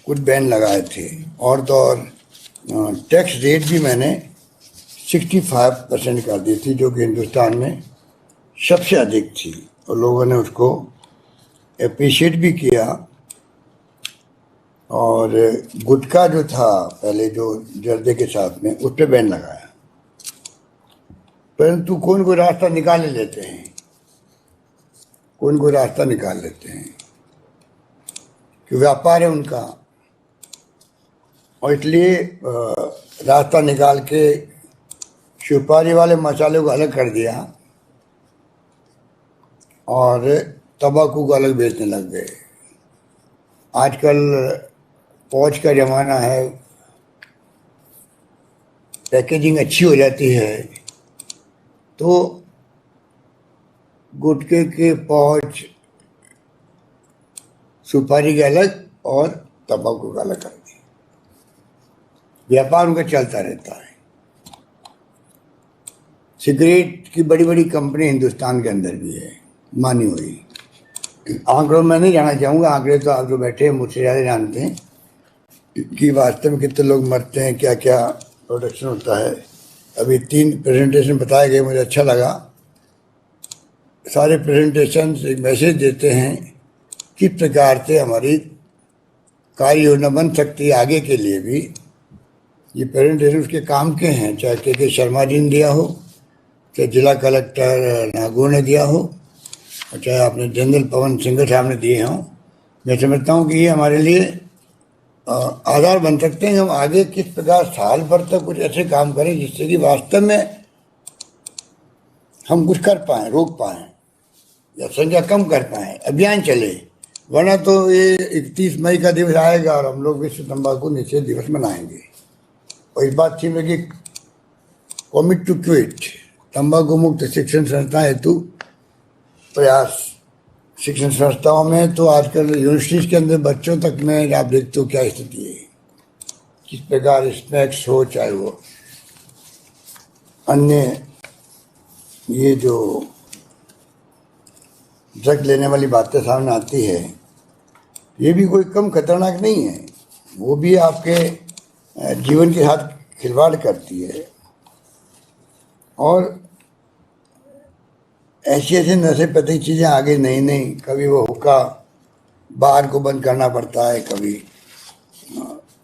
कुछ बैन लगाए थे और तो और टैक्स रेट भी मैंने 65% कर दी थी, जो कि हिंदुस्तान में सबसे अधिक थी और लोगों ने उसको अप्रिशिएट भी किया। और गुटखा जो था पहले जो जर्दे के साथ में, उस पर बैन लगाया, परंतु कौन कोई रास्ता निकाल लेते हैं, कोई रास्ता निकाल लेते हैं कि व्यापार है उनका, और इसलिए रास्ता निकाल के सुपारी वाले मसाले को अलग कर दिया और तंबाकू को अलग बेचने लग गए। आजकल पहुंच का ज़माना है, पैकेजिंग अच्छी हो जाती है, तो गुटखे के पाउच सुपारी के अलग और तंबाकू का अलग कर दिया। व्यापार उनका चलता रहता है। सिगरेट की बड़ी बड़ी कंपनी हिंदुस्तान के अंदर भी है, मानी हुई। आंकड़ों में नहीं जाना चाहूँगा, आंकड़े तो आप जो बैठे हैं मुझसे ज़्यादा जानते हैं कि वास्तव में कितने लोग मरते हैं, क्या क्या प्रोडक्शन होता है। अभी 3 प्रेजेंटेशन बताए गए, मुझे अच्छा लगा। सारे प्रेजेंटेशन एक मैसेज देते हैं किस प्रकार से हमारी कार्य योजना बन सकती है आगे के लिए भी। ये प्रेजेंटेशन उसके काम के हैं, चाहे के शर्मा जी ने दिया हो, चाहे जिला कलेक्टर नागौर ने दिया हो, और चाहे आपने जनरल पवन सिंह साहब ने दिए हों। मैं समझता हूँ कि ये हमारे लिए आधार बन सकते हैं। हम आगे किस प्रकार साल भर तक कुछ ऐसे काम करें जिससे कि वास्तव में हम कुछ कर पाएँ, रोक पाएँ या संख्या कम कर पाएँ, अभियान चले। वरना तो ये 31 मई का दिवस आएगा और हम लोग विश्व तंबाकू निषेध दिवस मनाएंगे। और इस बात थी कि कमिट टू क्विट, तंबाकू मुक्त शिक्षण संस्था हेतु प्रयास। शिक्षण संस्थाओं में तो आजकल यूनिवर्सिटीज़ के अंदर बच्चों तक में आप देखते हो क्या स्थिति है, किस प्रकार स्नैक्स हो, चाहे वो अन्य ये जो ड्रग लेने वाली बातें सामने आती है, ये भी कोई कम खतरनाक नहीं है। वो भी आपके जीवन के साथ खिलवाड़ करती है। और ऐसी ऐसी नशे पती चीज़ें आ गई नई नई, कभी वो हुक्का बार को बंद करना पड़ता है, कभी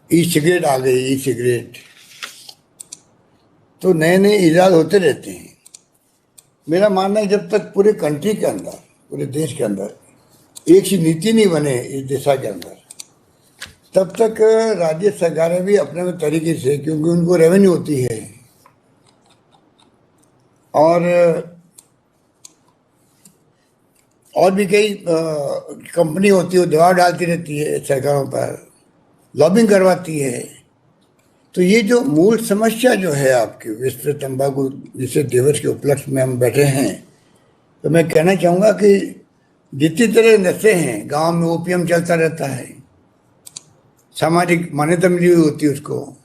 ई सिगरेट आ गई, ई सिगरेट। तो नए नए ईजाद होते रहते हैं। मेरा मानना है जब तक पूरे कंट्री के अंदर, पूरे देश के अंदर एक सी नीति नहीं बने इस दिशा के अंदर, तब तक राज्य सरकारें भी अपने तरीके से, क्योंकि उनको रेवेन्यू होती है और भी कई कंपनी होती है, दबाव डालती रहती है सरकारों पर, लॉबिंग करवाती है। तो ये जो मूल समस्या जो है आपकी विश्व तंबाकू निषेध दिवस के उपलक्ष्य में हम बैठे हैं, तो मैं कहना चाहूँगा कि जितनी तरह नशे हैं, गांव में ओपीएम चलता रहता है, सामाजिक मान्यता मिली हुई होती है उसको,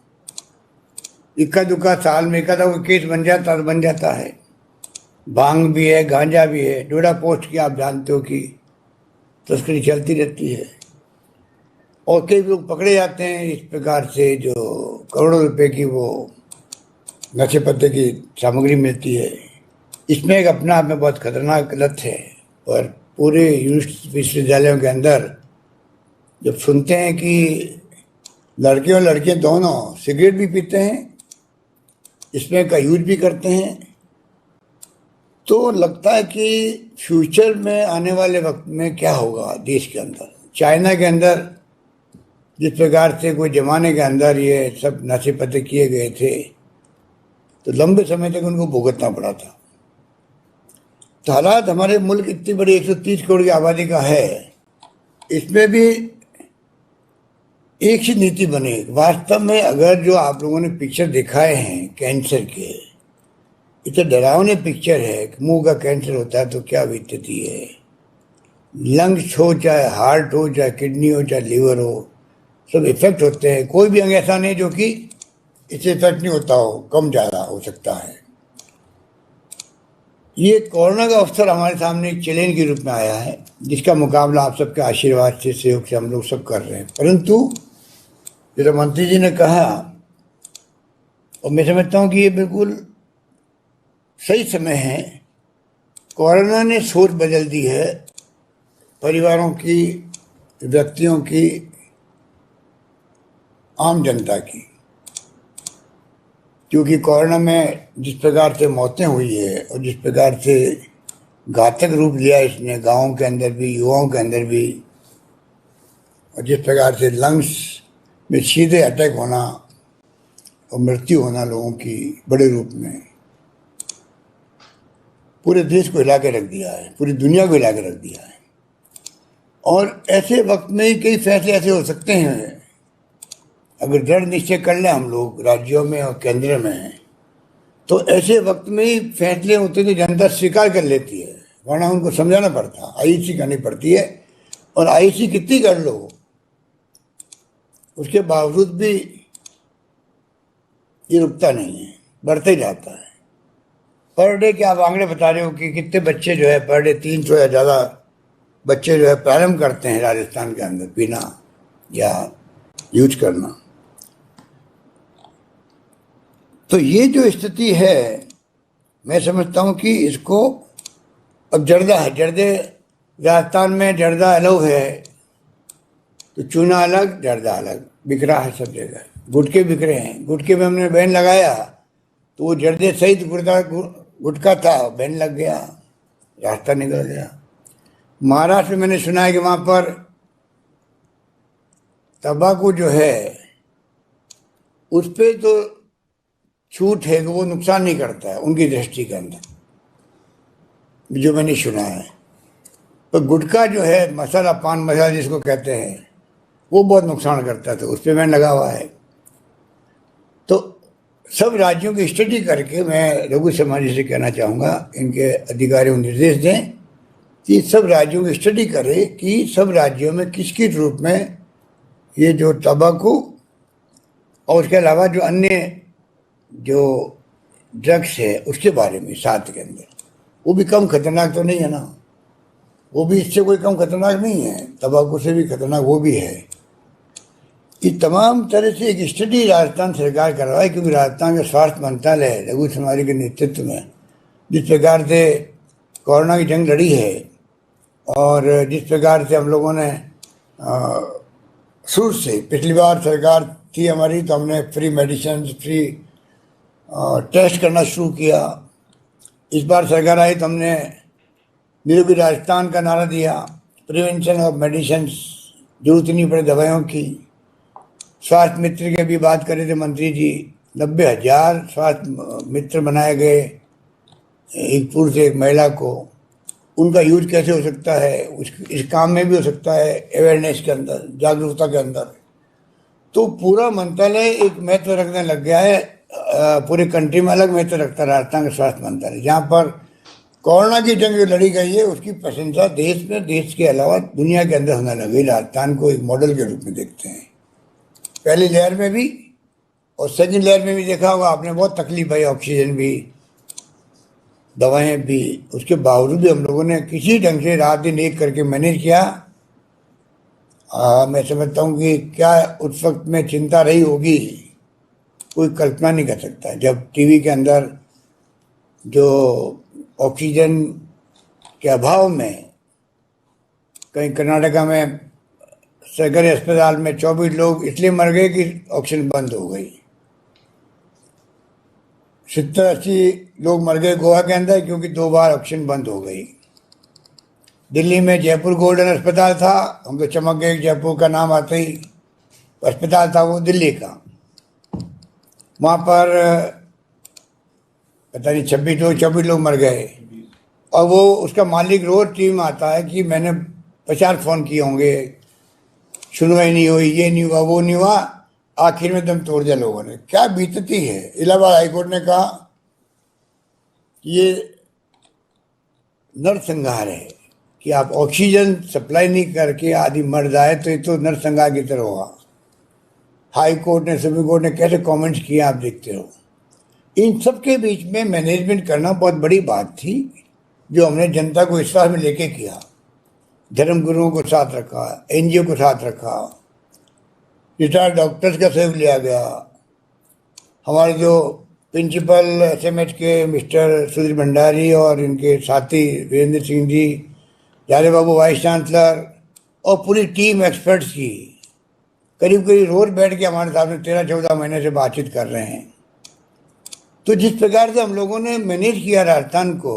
इक्का दुक्का साल में एकाधा कोई केस बन जाता है। भांग भी है, गांजा भी है, डोडा पोस्ट की आप जानते हो कि तस्करी चलती रहती है और कई लोग पकड़े जाते हैं इस प्रकार से, जो करोड़ों रुपए की वो नशे पत्ते की सामग्री मिलती है। इसमें एक अपना आप में बहुत खतरनाक लत है। और पूरे विश्वविद्यालयों के अंदर जब सुनते हैं कि लड़के और लड़कियां दोनों सिगरेट भी पीते हैं, इसमें का यूज भी करते हैं, तो लगता है कि फ्यूचर में आने वाले वक्त में क्या होगा देश के अंदर। चाइना के अंदर जिस प्रकार से कोई ज़माने के अंदर ये सब नशे पत्ते किए गए थे, तो लंबे समय तक उनको भुगतना पड़ा था। तो हालात हमारे मुल्क इतनी बड़ी 130 करोड़ की आबादी का है, इसमें भी एक ही नीति बने। वास्तव में अगर जो आप लोगों ने पिक्चर दिखाए हैं कैंसर के, इतने डरावने पिक्चर है कि मुंह का कैंसर होता है तो क्या स्थिति है। लंग्स हो, चाहे हार्ट हो, चाहे किडनी हो, चाहे लीवर हो, सब इफेक्ट होते हैं। कोई भी अंग ऐसा नहीं जो कि इससे इफेक्ट नहीं होता हो, कम ज़्यादा हो सकता है। ये कोरोना का अवसर हमारे सामने एक चैलेंज के रूप में आया है, जिसका मुकाबला आप सबके आशीर्वाद से, सहयोग से हम लोग सब कर रहे हैं। परंतु जैसा मंत्री जी ने कहा, और मैं समझता हूँ कि ये बिल्कुल सही समय है। कोरोना ने सोच बदल दी है परिवारों की, व्यक्तियों की, आम जनता की। क्योंकि कोरोना में जिस प्रकार से मौतें हुई है और जिस प्रकार से घातक रूप लिया इसने गाँवों के अंदर भी, युवाओं के अंदर भी, और जिस प्रकार से लंग्स में सीधे अटैक होना और मृत्यु होना लोगों की बड़े रूप में, पूरे देश को हिला के रख दिया है, पूरी दुनिया को हिला के रख दिया है। और ऐसे वक्त में ही कई फैसले ऐसे हो सकते हैं, अगर दृढ़ निश्चय कर लें हम लोग राज्यों में और केंद्र में, तो ऐसे वक्त में ही फैसले होते तो जनता स्वीकार कर लेती है, वरना उनको समझाना पड़ता, आईसी करनी पड़ती है। और आईसी कितनी कर लो, उसके बावजूद भी ये रुकता नहीं है, बढ़ते ही जाता है। पर डे के आप आंकड़े बता रहे हो कि कितने बच्चे जो है पर डे 300 या ज़्यादा बच्चे जो है प्रारंभ करते हैं राजस्थान के अंदर पीना या यूज करना। तो ये जो स्थिति है, मैं समझता हूँ कि इसको अब जर्दा है, जर्दे राजस्थान में जर्दा अलग है, तो चूना अलग जर्दा अलग बिक रहा है सब जगह। गुटके बिक रहे हैं, गुटके में हमने बैन लगाया तो वो जर्दे सहित गुटका था, बैन लग गया, रास्ता निकल गया। महाराष्ट्र में मैंने सुना है कि वहाँ पर तंबाकू जो है उस पर तो छूट है कि वो नुकसान नहीं करता है उनकी दृष्टि के अंदर, जो मैंने सुना है। तो गुटखा जो है मसाला, पान मसाला जिसको कहते हैं, वो बहुत नुकसान करता है, तो उस पर बैन लगा हुआ है। तो सब राज्यों की स्टडी करके मैं रघु शर्मा जी से कहना चाहूँगा, इनके अधिकारियों को निर्देश दें कि सब राज्यों की स्टडी करें कि सब राज्यों में किस किस रूप में ये जो तंबाकू और उसके अलावा जो अन्य जो ड्रग्स है उसके बारे में साथ के अंदर, वो भी कम खतरनाक तो नहीं है ना, वो भी इससे कोई कम खतरनाक नहीं है, तंबाकू से भी खतरनाक वो भी है। कि तमाम तरह से एक स्टडी राजस्थान सरकार करवाए, क्योंकि राजस्थान का स्वास्थ्य मंत्रालय रघु शर्मा के नेतृत्व में जिस प्रकार से कोरोना की जंग लड़ी है और जिस प्रकार से हम लोगों ने शुरू से, पिछली बार सरकार थी हमारी तो हमने फ्री मेडिसिन, फ्री टेस्ट करना शुरू किया। इस बार सरकार आई तो हमने निरोगी राजस्थान का नारा दिया, प्रिवेंशन ऑफ मेडिसिन, जरूरत नहीं पड़े दवाइयों की। स्वास्थ्य मित्र की भी बात करे थे मंत्री जी, 90,000 स्वास्थ्य मित्र बनाए गए, एक पुरुष एक महिला को। उनका यूज कैसे हो सकता है, इस काम में भी हो सकता है, अवेयरनेस के अंदर, जागरूकता के अंदर। तो पूरा मंत्रालय एक महत्व रखने लग गया है, पूरे कंट्री में अलग महत्व रखता है राजस्थान का स्वास्थ्य मंत्रालय। जहाँ पर कोरोना की जंग जो लड़ी गई है उसकी प्रशंसा देश में, देश के अलावा दुनिया के अंदर होने लगी। राजस्थान को एक मॉडल के रूप में देखते हैं, पहली लहर में भी और सेकंड लहर में भी देखा होगा आपने, बहुत तकलीफ आई, ऑक्सीजन भी, दवाएं भी, उसके बावजूद भी हम लोगों ने किसी ढंग से रात दिन एक करके मैनेज किया। मैं समझता हूँ कि क्या उस वक्त में चिंता रही होगी, कोई कल्पना नहीं कर सकता। जब टीवी के अंदर जो ऑक्सीजन के अभाव में कहीं कर्नाटका में सरकारी अस्पताल में 24 लोग इसलिए मर गए कि ऑक्सीजन बंद हो गई, 70-80 लोग मर गए गोवा के अंदर क्योंकि 2 बार ऑक्सीजन बंद हो गई। दिल्ली में जयपुर गोल्डन अस्पताल था, हम तो चमक गए, जयपुर का नाम आते ही अस्पताल था वो दिल्ली का। वहाँ पर पता नहीं 26 लोग मर गए, और वो उसका मालिक रोज टीवी में आता है कि मैंने 50 फ़ोन किए होंगे, सुनवाई नहीं हुई, ये नहीं हुआ, वो नहीं हुआ, आखिर में दम तोड़ दिया लोगों ने। क्या बीतती है। इलाहाबाद हाईकोर्ट ने कहा ये नरसंहार है कि आप ऑक्सीजन सप्लाई नहीं करके आदमी मर जाए तो ये तो नरसंहार की तरह होगा। हाई कोर्ट ने, सुप्रीम कोर्ट ने कैसे कमेंट्स किए आप देखते हो। इन सब के बीच में मैनेजमेंट करना बहुत बड़ी बात थी, जो हमने जनता को विश्वास में लेके किया। धर्म गुरुओं को साथ रखा, एनजीओ को साथ रखा, रिटायर्ड डॉक्टर्स का सहयोग लिया गया। हमारे जो प्रिंसिपल एसएमएच के मिस्टर सुधीर भंडारी और इनके साथी वीरेंद्र सिंह जी, जाले बाबू वाइस चांसलर और पूरी टीम एक्सपर्ट्स की करीब रोज बैठ के हमारे सामने 13-14 महीने से बातचीत कर रहे हैं। तो जिस प्रकार से हम लोगों ने मैनेज किया राजस्थान को,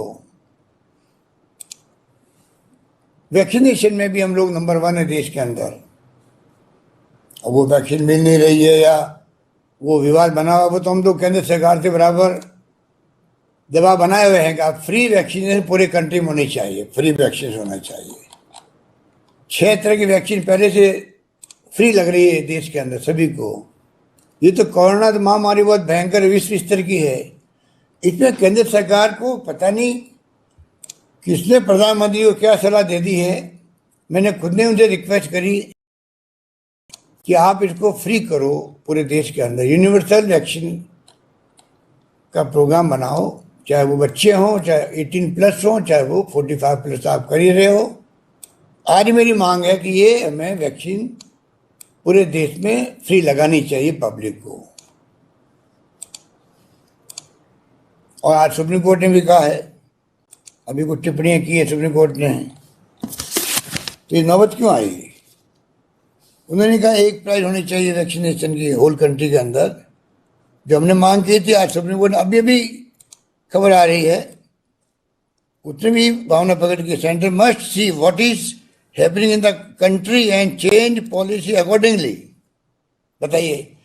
वैक्सीनेशन में भी हम लोग नंबर 1 है देश के अंदर। और वो वैक्सीन मिल नहीं रही है या वो विवाद बना हुआ, वो तो हम लोग केंद्र सरकार से बराबर दबाव बनाए हुए हैं कि आप फ्री वैक्सीनेशन पूरे कंट्री में होनी चाहिए, फ्री वैक्सीन होना चाहिए। 6 तरह की वैक्सीन पहले से फ्री लग रही है देश के अंदर सभी को। ये तो कोरोना महामारी बहुत भयंकर विश्व स्तर की है। इसमें केंद्र सरकार को पता नहीं किसने प्रधानमंत्री को क्या सलाह दे दी है। मैंने खुद ने उनसे रिक्वेस्ट करी कि आप इसको फ्री करो पूरे देश के अंदर, यूनिवर्सल वैक्सीन का प्रोग्राम बनाओ, चाहे वो बच्चे हों, चाहे 18+ हों, चाहे वो 45+ आप कर ही रहे हो। आज मेरी मांग है कि ये हमें वैक्सीन पूरे देश में फ्री लगानी चाहिए पब्लिक को। और आज सुप्रीम कोर्ट ने भी कहा है, अभी कुछ टिप्पणियां की है सुप्रीम कोर्ट ने, तो ये नौबत क्यों आई? उन्होंने कहा एक प्राइस होनी चाहिए वैक्सीनेशन की होल कंट्री के अंदर, जो हमने मांग की थी। आज सुप्रीम कोर्ट अभी अभी खबर आ रही है, उसने भी भावना प्रकट की, centre must see what is happening in the country and change policy accordingly. बताइए,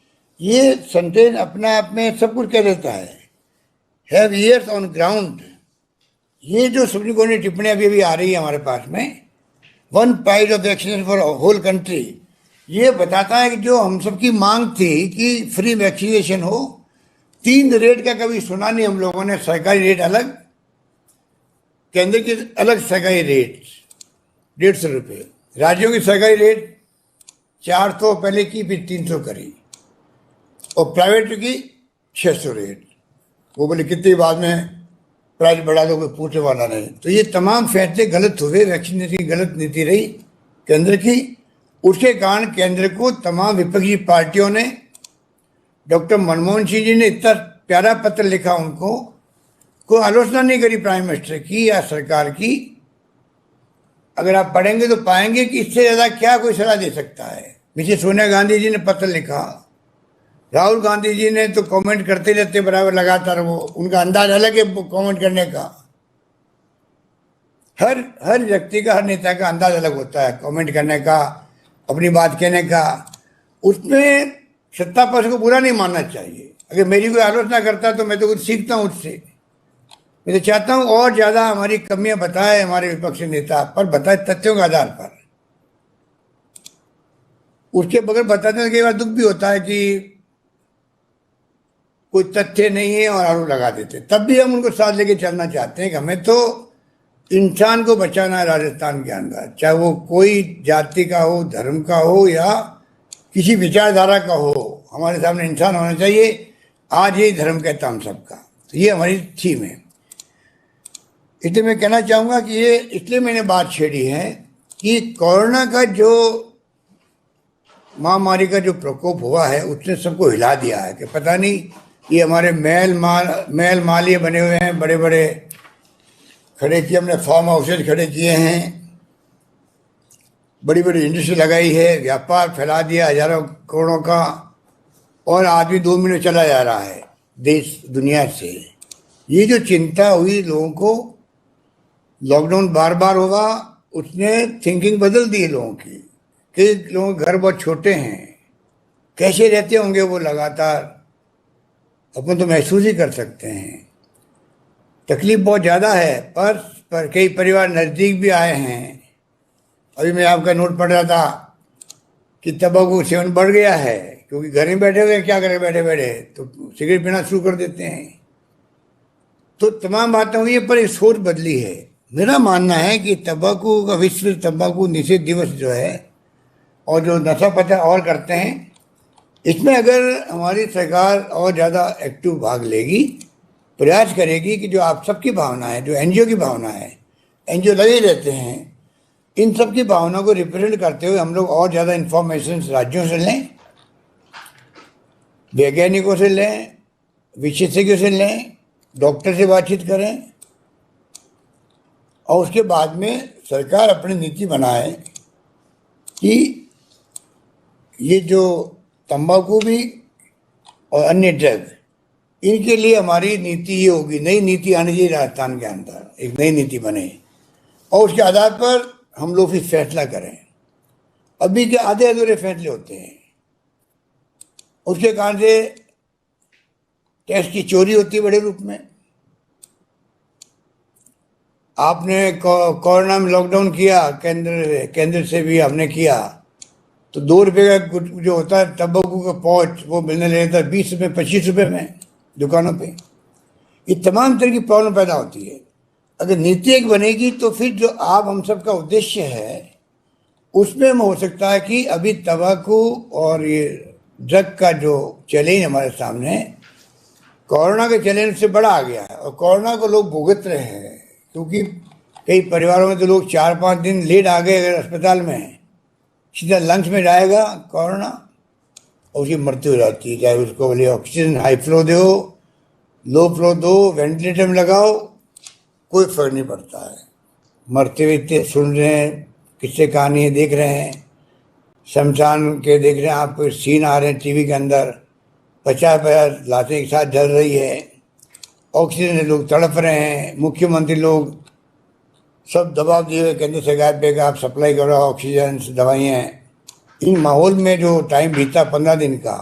ये सेंटेंस अपना आप में सब कुछ कह देता है। हैव ईयर्स ऑन ग्राउंड, ये जो सुप्रीम कोर्ट की टिप्पणी अभी अभी आ रही है हमारे पास में, one price of vaccination for whole country, ये बताता है कि जो हम सबकी मांग थी कि फ्री वैक्सीनेशन हो, 3 रेट का कभी सुना नहीं हम लोगों ने। सरकारी रेट अलग, केंद्र की अलग सरकारी रेट 150 रुपये, राज्यों की सरकारी रेट 400 पहले की, फिर 300 करी, और प्राइवेट की 600 रेट। वो बोले कितनी बाद में प्राइस बढ़ा दो, कोई पूछने वाला नहीं। तो ये तमाम फैसले गलत हुए, वैक्सीनेशन की गलत नीति रही केंद्र की। उसके कारण केंद्र को तमाम विपक्षी पार्टियों ने, डॉक्टर मनमोहन सिंह जी ने इतना प्यारा पत्र लिखा उनको, कोई आलोचना नहीं करी प्राइम मिनिस्टर की या सरकार की। अगर आप पढ़ेंगे तो पाएंगे कि इससे ज़्यादा क्या कोई सलाह दे सकता है। मिसेस सोनिया गांधी जी ने पत्र लिखा, राहुल गांधी जी ने तो कमेंट करते रहते बराबर लगातार, वो उनका अंदाज अलग है कमेंट करने का। हर व्यक्ति का, हर नेता का अंदाज अलग होता है कमेंट करने का, अपनी बात कहने का। उसमें सत्ता पक्ष को बुरा नहीं मानना चाहिए। अगर मेरी कोई आलोचना करता है तो मैं तो कुछ सीखता हूँ उससे। मैं तो चाहता हूँ और ज़्यादा हमारी कमियां बताए हमारे विपक्षी नेता, पर बताए तथ्यों के आधार पर। उसके बगैर बताते हैं, कई बार दुख भी होता है कि कोई तथ्य नहीं है और आरोप लगा देते। तब भी हम उनको साथ लेके चलना चाहते हैं कि हमें तो इंसान को बचाना है राजस्थान के अंदर, चाहे वो कोई जाति का हो, धर्म का हो या किसी विचारधारा का हो। हमारे सामने इंसान होना चाहिए। आज यही धर्म कहता हम सबका, तो ये हमारी थीम है। इसलिए मैं कहना चाहूँगा कि ये इसलिए मैंने बात छेड़ी है कि कोरोना का जो महामारी का जो प्रकोप हुआ है उसने सबको हिला दिया है कि पता नहीं, ये हमारे महल मालिये बने हुए हैं, बड़े बड़े खड़े किए हमने, फार्म हाउसेज खड़े किए हैं, बड़ी बड़ी इंडस्ट्री लगाई है, व्यापार फैला दिया हजारों करोड़ों का, और आदमी 2 मिनट चला जा रहा है देश दुनिया से। ये जो चिंता हुई लोगों को, लॉकडाउन बार बार होगा, उसने थिंकिंग बदल दी लोगों की कि लोगों के घर बहुत छोटे हैं, कैसे रहते होंगे वो लगातार, अपन तो महसूस ही कर सकते हैं। तकलीफ बहुत ज़्यादा है, पर कई परिवार नज़दीक भी आए हैं। अभी मैं आपका नोट पढ़ रहा था कि तंबाकू सेवन बढ़ गया है, क्योंकि घर में बैठे हुए क्या करें, बैठे बैठे तो सिगरेट पीना शुरू कर देते हैं। तो तमाम बातें हुई है, पर एक सोच बदली है। मेरा मानना है कि तंबाकू का विश्व तंबाकू निषेध दिवस जो है, और जो नशा पता और करते हैं, इसमें अगर हमारी सरकार और ज़्यादा एक्टिव भाग लेगी, प्रयास करेगी कि जो आप सबकी भावना है, जो एनजीओ की भावना है, एनजीओ लगे रहते हैं, इन सब की भावना को रिप्रेजेंट करते हुए हम लोग और ज़्यादा इन्फॉर्मेशन राज्यों से लें, वैज्ञानिकों से लें, विशेषज्ञों से लें, डॉक्टर से बातचीत करें, और उसके बाद में सरकार अपनी नीति बनाए कि ये जो तंबाकू भी और अन्य ड्रग, इनके लिए हमारी नीति ये होगी, नई नीति आनी चाहिए राजस्थान के अंदर, एक नई नीति बने, और उसके आधार पर हम लोग फिर फैसला करें। अभी के आधे अधूरे फैसले होते हैं, उसके कारण से टैक्स की चोरी होती है बड़े रूप में। आपने कोरोना में लॉकडाउन किया, केंद्र से भी हमने किया, तो 2 रुपये का जो होता है तंबाकू का पाउच, वो मिलने लगता है 20 रुपये 25 रुपये में दुकानों पे। ये तमाम तरह की प्रॉब्लम पैदा होती है। अगर नीति एक बनेगी तो फिर जो आप हम सब का उद्देश्य है, उसमें हो सकता है कि अभी तंबाकू और ये ड्रग का जो चैलेंज हमारे सामने, कोरोना के चैलेंज से बड़ा आ गया है और कोरोना को लोग भुगत रहे हैं, क्योंकि कई परिवारों में तो लोग 4-5 दिन लेट आ गए अगर अस्पताल में, सीधा लंग्स में जाएगा कोरोना और उसकी मृत्यु हो जाती है। चाहे उसको बोले ऑक्सीजन हाई फ्लो दो, लो फ्लो दो, वेंटिलेटर में लगाओ, कोई फर्क नहीं पड़ता है। मरते हुए इतने सुन रहे हैं, किससे कहानी देख रहे हैं, शमशान के देख रहे हैं, आपको सीन आ रहे हैं टीवी के अंदर, 50-50 लाशें एक साथ जल रही है, ऑक्सीजन से लोग तड़प रहे हैं, मुख्यमंत्री लोग सब दबाव दिए हुए केंद्र सरकार पे कि आप सप्लाई करो ऑक्सीजन दवाइयाँ। इन माहौल में जो टाइम बीता 15 दिन का,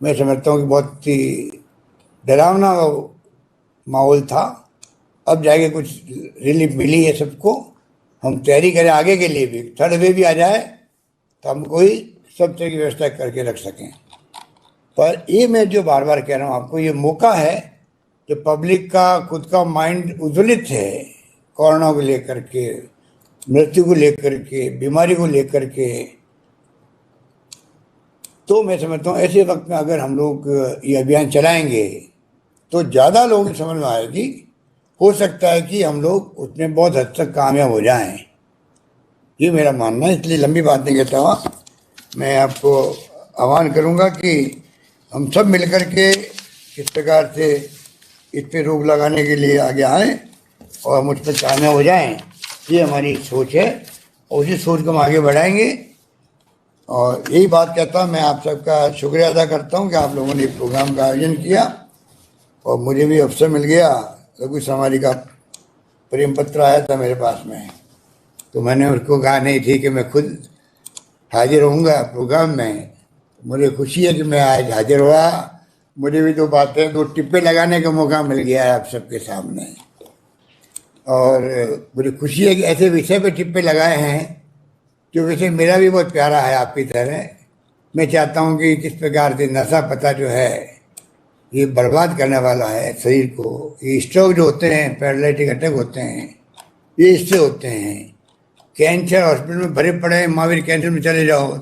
मैं समझता हूँ कि बहुत ही डरावना माहौल था। अब जाके कुछ रिलीफ मिली है सबको, हम तैयारी करें आगे के लिए भी, थर्ड वेव भी आ जाए तो हम कोई सब तरह की व्यवस्था करके रख सकें। पर ये मैं जो बार बार कह रहा हूँ आपको, ये मौका है जो पब्लिक का खुद का माइंड उज्ज्वलित है कोरोना को लेकर के, मृत्यु को लेकर के, बीमारी को लेकर के, तो मैं समझता हूँ ऐसे वक्त में अगर हम लोग ये अभियान चलाएंगे तो ज़्यादा लोगों की समझ में आएगी। हो सकता है कि हम लोग उसमें बहुत हद तक कामयाब हो जाएं, ये मेरा मानना है। इसलिए लंबी बात नहीं कहता हुआ मैं आपको आह्वान करूंगा कि हम सब मिलकर के किस प्रकार से इस पर रोक लगाने के लिए आगे आएँ और मुझ पर कामयाब हो जाएं, ये हमारी सोच है और उसी सोच को हम आगे बढ़ाएंगे। और यही बात कहता हूँ, मैं आप सबका शुक्रिया अदा करता हूँ कि आप लोगों ने प्रोग्राम का आयोजन किया और मुझे भी अवसर मिल गया। लघु समारी का प्रेम पत्र आया था मेरे पास में, तो मैंने उसको कहा नहीं ठीक है मैं खुद हाजिर होऊंगा प्रोग्राम में। मुझे खुशी है कि मैं आज हाजिर हुआ, मुझे भी 2 बातें 2 टिप्पे लगाने का मौका मिल गया है आप सबके सामने। और मुझे खुशी है कि ऐसे विषय पे टिप्पे लगाए हैं जो विषय मेरा भी बहुत प्यारा है आपकी तरह। मैं चाहता हूँ कि किस प्रकार से नशा पता जो है ये बर्बाद करने वाला है शरीर को। ये स्ट्रोक जो होते हैं, पैरालिटिक अटैक होते हैं, ये इससे होते हैं। कैंसर हॉस्पिटल में भरे पड़े हैं, महावीर कैंसर में चले जाओ,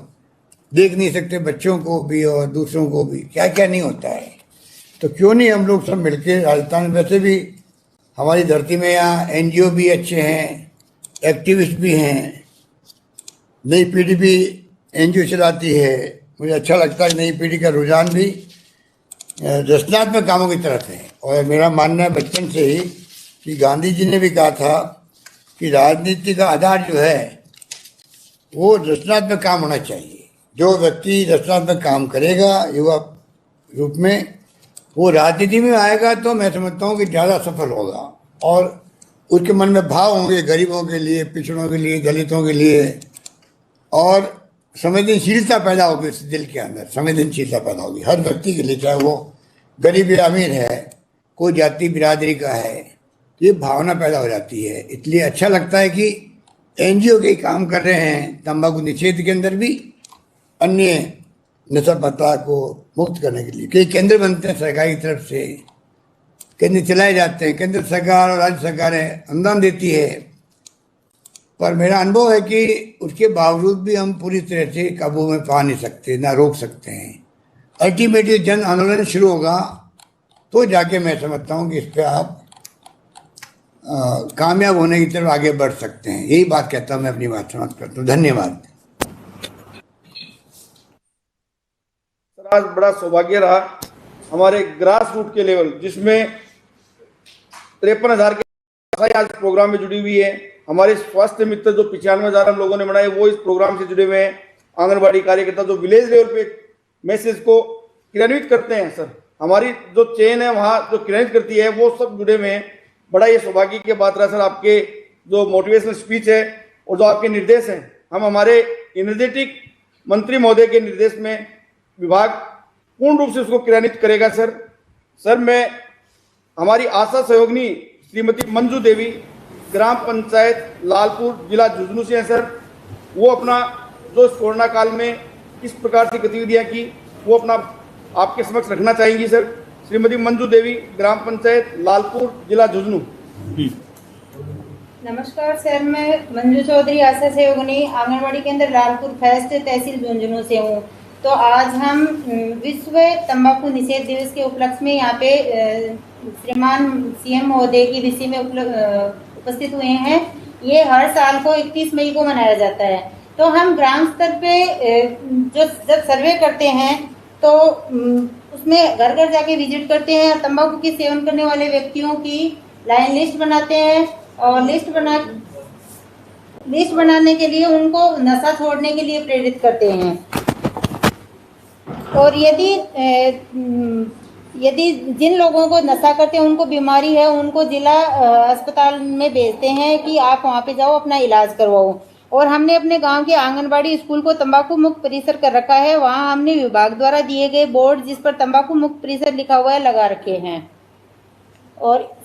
देख नहीं सकते बच्चों को भी और दूसरों को भी, क्या क्या नहीं होता है। तो क्यों नहीं हम लोग सब मिलके, राजस्थान वैसे भी हमारी धरती में यहाँ NGO भी अच्छे हैं, एक्टिविस्ट भी हैं, नई पीढ़ी भी NGO चलाती है। मुझे अच्छा लगता है नई पीढ़ी का रुझान भी रचनात्मक कामों की तरफ है। और मेरा मानना है बचपन से ही कि गांधी जी ने भी कहा था कि राजनीति का आधार जो है वो रचनात्मक काम होना चाहिए। जो व्यक्ति रचनात्मक काम करेगा युवा रूप में, वो राजनीति में आएगा तो मैं समझता हूँ कि ज़्यादा सफल होगा और उसके मन में भाव होंगे गरीबों के लिए, पिछड़ों के लिए, दलितों के लिए, और संवेदनशीलता पैदा होगी उस दिल के अंदर, संवेदनशीलता पैदा होगी हर व्यक्ति के लिए, चाहे वो गरीब या अमीर है, कोई जाति बिरादरी का है, ये भावना पैदा हो जाती है। इसलिए अच्छा लगता है कि NGO के काम कर रहे हैं तंबाकू निषेध के अंदर भी, अन्य नशा पता को मुक्त करने के लिए। कई केंद्र बनते हैं सरकार की तरफ से, केंद्र चलाए जाते हैं, केंद्र सरकार और राज्य सरकारें अनुदान देती है, पर मेरा अनुभव है कि उसके बावजूद भी हम पूरी तरह से काबू में पा नहीं सकते, ना रोक सकते हैं। अल्टीमेटली जन आंदोलन शुरू होगा तो जाके मैं समझता हूँ कि इस पर आप कामयाब होने की तरफ आगे बढ़ सकते हैं। यही बात कहता हूँ, मैं अपनी बात समाप्त करता हूँ। धन्यवाद। सर आज बड़ा सौभाग्य रहा हमारे ग्रास रूट के लेवल, जिसमें 53,000 के आज प्रोग्राम में जुड़ी हुई है। हमारे स्वास्थ्य मित्र जो 95,000 हम लोगों ने बनाए वो इस प्रोग्राम से जुड़े हुए हैं। आंगनबाड़ी कार्यकर्ता जो विलेज लेवल पे मैसेज को क्रियान्वित करते हैं, सर हमारी जो चेन है वहाँ जो क्रियान्वित करती है वो सब जुड़े हुए हैं। बड़ा ये सौभाग्य की बात रहा सर, आपके जो मोटिवेशनल स्पीच है और जो आपके निर्देश हैं, हम हमारे एनर्जेटिक मंत्री महोदय के निर्देश में विभाग पूर्ण रूप से उसको क्रियान्वित करेगा। सर मैं हमारी आशा सहयोगिनी श्रीमती मंजू देवी, ग्राम पंचायत लालपुर, जिला झुंझुनू से हैं सर। वो अपना जो इस कोरोना काल में किस प्रकार की गतिविधियां की वो अपना आपके समक्ष रखना चाहेंगी सर। श्रीमती मंजू देवी, ग्राम पंचायत लालपुर, जिला झुंझुनू। नमस्कार सर, मैं मंजू चौधरी, आशा सहयोगिनी, आंगनबाड़ी केंद्र लालपुर फैस्ट, तहसील झुंझुनू से हूँ। तो आज हम विश्व तंबाकू निषेध दिवस के उपलक्ष्य में यहाँ पे श्रीमान सीएम महोदय की ऋषि में उपस्थित हुए हैं। ये हर साल को 31 मई को मनाया जाता है। तो हम ग्राम स्तर पे जो जब सर्वे करते हैं तो उसमें घर घर जाके विजिट करते हैं, तंबाकू की सेवन करने वाले व्यक्तियों की लाइन लिस्ट बनाते हैं और लिस्ट बनाने के लिए उनको नशा छोड़ने के लिए प्रेरित करते हैं। और यदि जिन लोगों को नशा करते हैं उनको बीमारी है, उनको जिला अस्पताल में भेजते हैं कि आप वहाँ पे जाओ अपना इलाज करवाओ। और हमने अपने गांव के आंगनबाड़ी स्कूल को तंबाकू मुक्त परिसर कर रखा है। वहाँ हमने विभाग द्वारा दिए गए बोर्ड जिस पर तंबाकू मुक्त परिसर लिखा हुआ है लगा रखे हैं। और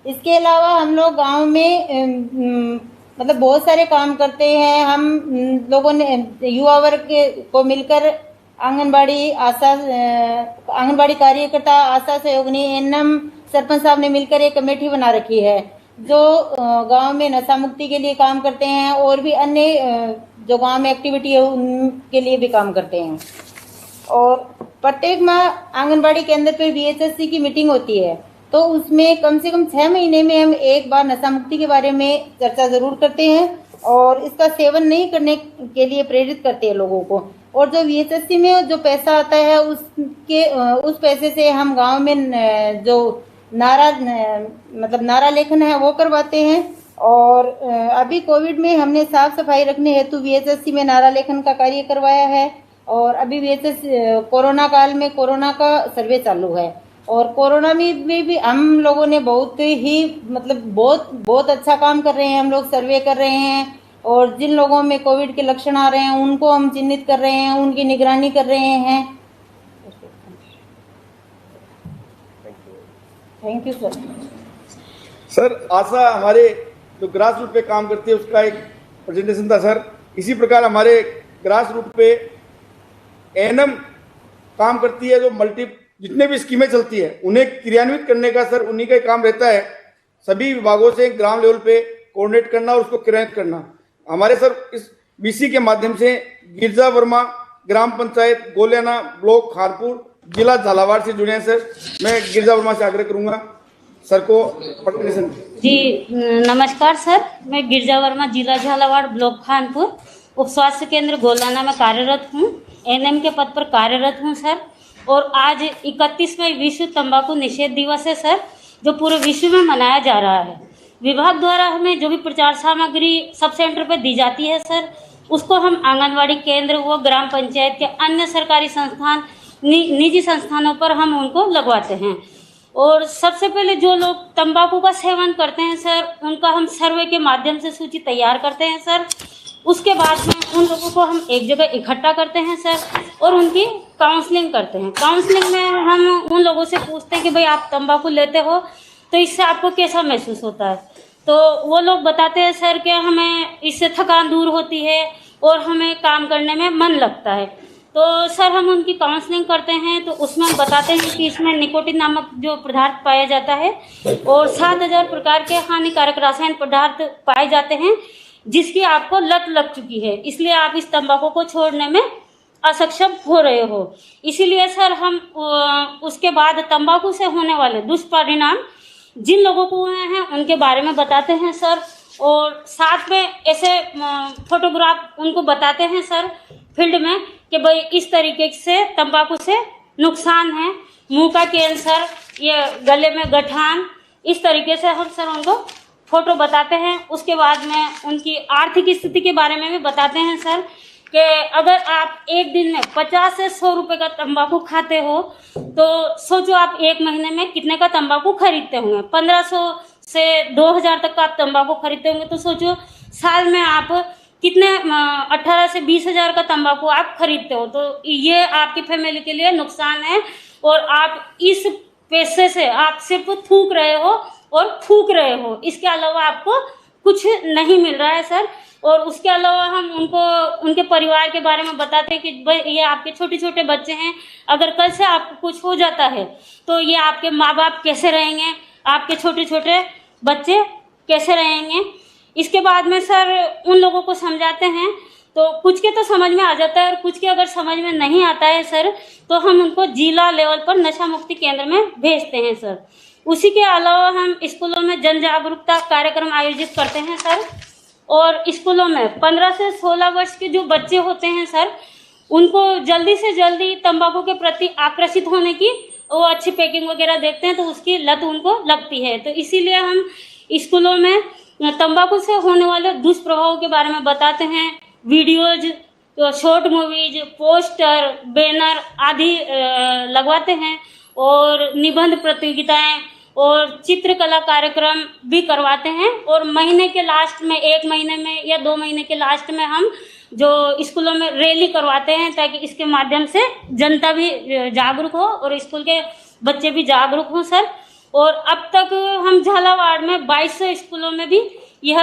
इसके अलावा हम लोग गांव में मतलब बहुत सारे काम करते हैं। हम लोगों ने युवा वर्ग को मिलकर आंगनबाड़ी कार्यकर्ता, आशा सहयोगिनी, एनएम, सरपंच साहब ने मिलकर एक कमेटी बना रखी है जो गांव में नशा मुक्ति के लिए काम करते हैं और भी अन्य जो गांव में एक्टिविटी है उनके लिए भी काम करते हैं। और प्रत्येक माह आंगनबाड़ी केंद्र पर VHSC की मीटिंग होती है, तो उसमें कम से कम 6 महीने में हम एक बार नशा मुक्ति के बारे में चर्चा जरूर करते हैं और इसका सेवन नहीं करने के लिए प्रेरित करते हैं लोगों को। और जो VHSC में जो पैसा आता है उस पैसे से हम गांव में जो नारा लेखन है वो करवाते हैं। और अभी कोविड में हमने साफ सफाई रखने हेतु VHSC में नारा लेखन का कार्य करवाया है। और अभी VHSC कोरोना काल में कोरोना का सर्वे चालू है और कोरोना में भी हम लोगों ने बहुत ही बहुत अच्छा काम कर रहे हैं। हम लोग सर्वे कर रहे हैं और जिन लोगों में कोविड के लक्षण आ रहे हैं उनको हम चिन्हित कर रहे हैं, उनकी निगरानी कर रहे हैं। Thank you sir. सर आशा हमारे जो ग्रास रूट पे काम करती है उसका एक प्रेजेंटेशन था सर। इसी प्रकार हमारे ग्रास रूट पे एनएम काम करती है, जो जितने भी स्कीमें चलती है उन्हें क्रियान्वित करने का सर उन्हीं का काम रहता है। सभी विभागों से ग्राम लेवल पे कोऑर्डिनेट करना और उसको क्रियान्वित करना। हमारे सर इस BC के माध्यम से गिरजा वर्मा ग्राम पंचायत गोलियाना ब्लॉक खानपुर जिला झालावाड़ से जुड़े हैं सर। मैं गिरजा वर्मा से आग्रह करूंगा सर को प्रेजेंटेशन। जी नमस्कार सर, मैं गिरजा वर्मा जिला झालावाड़ ब्लॉक खानपुर उप स्वास्थ्य केंद्र गोलाना में कार्यरत हूँ। NM के पद पर कार्यरत हूँ सर। और आज 31 मई विश्व तंबाकू निषेध दिवस है सर, जो पूरे विश्व में मनाया जा रहा है। विभाग द्वारा हमें जो भी प्रचार सामग्री सब सेंटर पर दी जाती है सर, उसको हम आंगनवाड़ी केंद्र व ग्राम पंचायत के अन्य सरकारी संस्थान, निजी संस्थानों पर हम उनको लगवाते हैं। और सबसे पहले जो लोग तंबाकू का सेवन करते हैं सर, उनका हम सर्वे के माध्यम से सूची तैयार करते हैं सर। उसके बाद में उन लोगों को हम एक जगह इकट्ठा करते हैं सर और उनकी काउंसलिंग करते हैं। काउंसलिंग में हम उन लोगों से पूछते हैं कि भाई आप तंबाकू लेते हो तो इससे आपको कैसा महसूस होता है। तो वो लोग बताते हैं सर कि हमें इससे थकान दूर होती है और हमें काम करने में मन लगता है। तो सर हम उनकी काउंसलिंग करते हैं तो उसमें हम बताते हैं कि इसमें निकोटिन नामक जो पदार्थ पाया जाता है और 7000 प्रकार के हानिकारक रासायनिक पदार्थ पाए जाते हैं जिसकी आपको लत लग चुकी है, इसलिए आप इस तंबाकू को छोड़ने में असक्षम हो रहे हो। इसीलिए सर हम उसके बाद तंबाकू से होने वाले दुष्परिणाम जिन लोगों को हुए हैं उनके बारे में बताते हैं सर। और साथ में ऐसे फोटोग्राफ उनको बताते हैं सर फील्ड में कि भाई इस तरीके से तंबाकू से नुकसान है, मुंह का कैंसर, ये गले में गठान, इस तरीके से हम सर उनको फोटो बताते हैं। उसके बाद में उनकी आर्थिक स्थिति के बारे में भी बताते हैं सर कि अगर आप एक दिन में 50 से 100 रुपए का तंबाकू खाते हो तो सोचो आप एक महीने में कितने का तंबाकू खरीदते होंगे। 1500 से 2000 तक का आप तंबाकू खरीदते होंगे तो सोचो साल में आप कितने 18 से 20,000 का तंबाकू आप खरीदते हो। तो ये आपकी फैमिली के लिए नुकसान है और आप इस पैसे से आप सिर्फ थूक रहे हो और फूक रहे हो, इसके अलावा आपको कुछ नहीं मिल रहा है सर। और उसके अलावा हम उनको उनके परिवार के बारे में बताते हैं कि भाई ये आपके छोटे छोटे बच्चे हैं, अगर कल से आपको कुछ हो जाता है तो ये आपके माँ बाप कैसे रहेंगे, आपके छोटे छोटे बच्चे कैसे रहेंगे। इसके बाद में सर उन लोगों को समझाते हैं तो कुछ के तो समझ में आ जाता है और कुछ के अगर समझ में नहीं आता है सर, तो हम उनको जिला लेवल पर नशा मुक्ति केंद्र में भेजते हैं सर। उसी के अलावा हम स्कूलों में जन जागरूकता कार्यक्रम आयोजित करते हैं सर, और स्कूलों में 15 से 16 वर्ष के जो बच्चे होते हैं सर, उनको जल्दी से जल्दी तंबाकू के प्रति आकर्षित होने की, वो अच्छी पैकिंग वगैरह देखते हैं तो उसकी लत उनको लगती है। तो इसीलिए हम स्कूलों में तंबाकू से होने वाले दुष्प्रभावों के बारे में बताते हैं। Videos, short movies, poster, banner आदि लगवाते हैं, और निबंध प्रतियोगिताएं और चित्रकला कार्यक्रम भी करवाते हैं। और महीने के लास्ट में, 1 महीने में या 2 महीने के लास्ट में हम जो स्कूलों में रैली करवाते हैं, ताकि इसके माध्यम से जनता भी जागरूक हो और स्कूल के बच्चे भी जागरूक हों सर। और अब तक हम झालावाड़ में 2200 स्कूलों में भी यह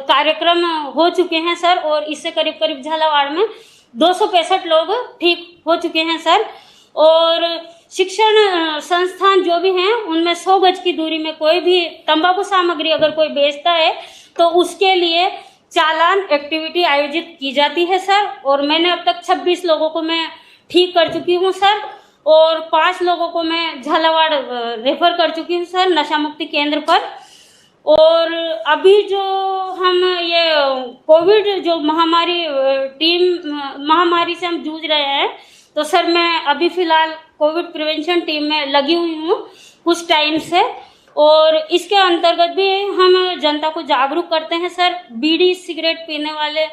कार्यक्रम हो चुके हैं सर, और इससे करीब करीब झालावाड़ में 265 लोग ठीक हो चुके हैं सर। और शिक्षण संस्थान जो भी हैं, उनमें 100 गज की दूरी में कोई भी तंबाकू सामग्री अगर कोई बेचता है तो उसके लिए चालान एक्टिविटी आयोजित की जाती है सर। और मैंने अब तक 26 लोगों को मैं ठीक कर चुकी हूँ सर, और 5 लोगों को मैं झालावाड़ रेफर कर चुकी हूँ सर नशा मुक्ति केंद्र पर। और अभी जो हम ये कोविड जो महामारी से हम जूझ रहे हैं, तो सर मैं अभी फिलहाल कोविड प्रिवेंशन टीम में लगी हुई हूँ कुछ टाइम से, और इसके अंतर्गत भी हम जनता को जागरूक करते हैं सर। बीड़ी सिगरेट पीने वाले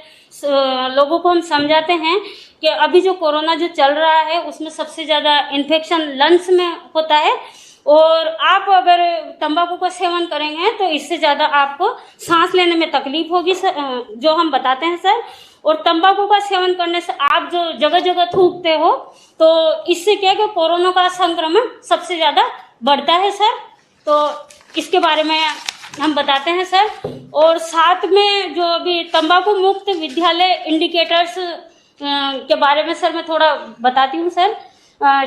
लोगों को हम समझाते हैं कि अभी जो कोरोना जो चल रहा है, उसमें सबसे ज़्यादा इन्फेक्शन लंग्स में होता है, और आप अगर तंबाकू का सेवन करेंगे तो इससे ज़्यादा आपको सांस लेने में तकलीफ होगी सर, जो हम बताते हैं सर। और तंबाकू का सेवन करने से आप जो जगह जगह थूकते हो, तो इससे क्या है कि कोरोना का संक्रमण सबसे ज़्यादा बढ़ता है सर। तो इसके बारे में हम बताते हैं सर। और साथ में जो अभी तंबाकू मुक्त विद्यालय इंडिकेटर्स के बारे में सर मैं थोड़ा बताती हूँ सर।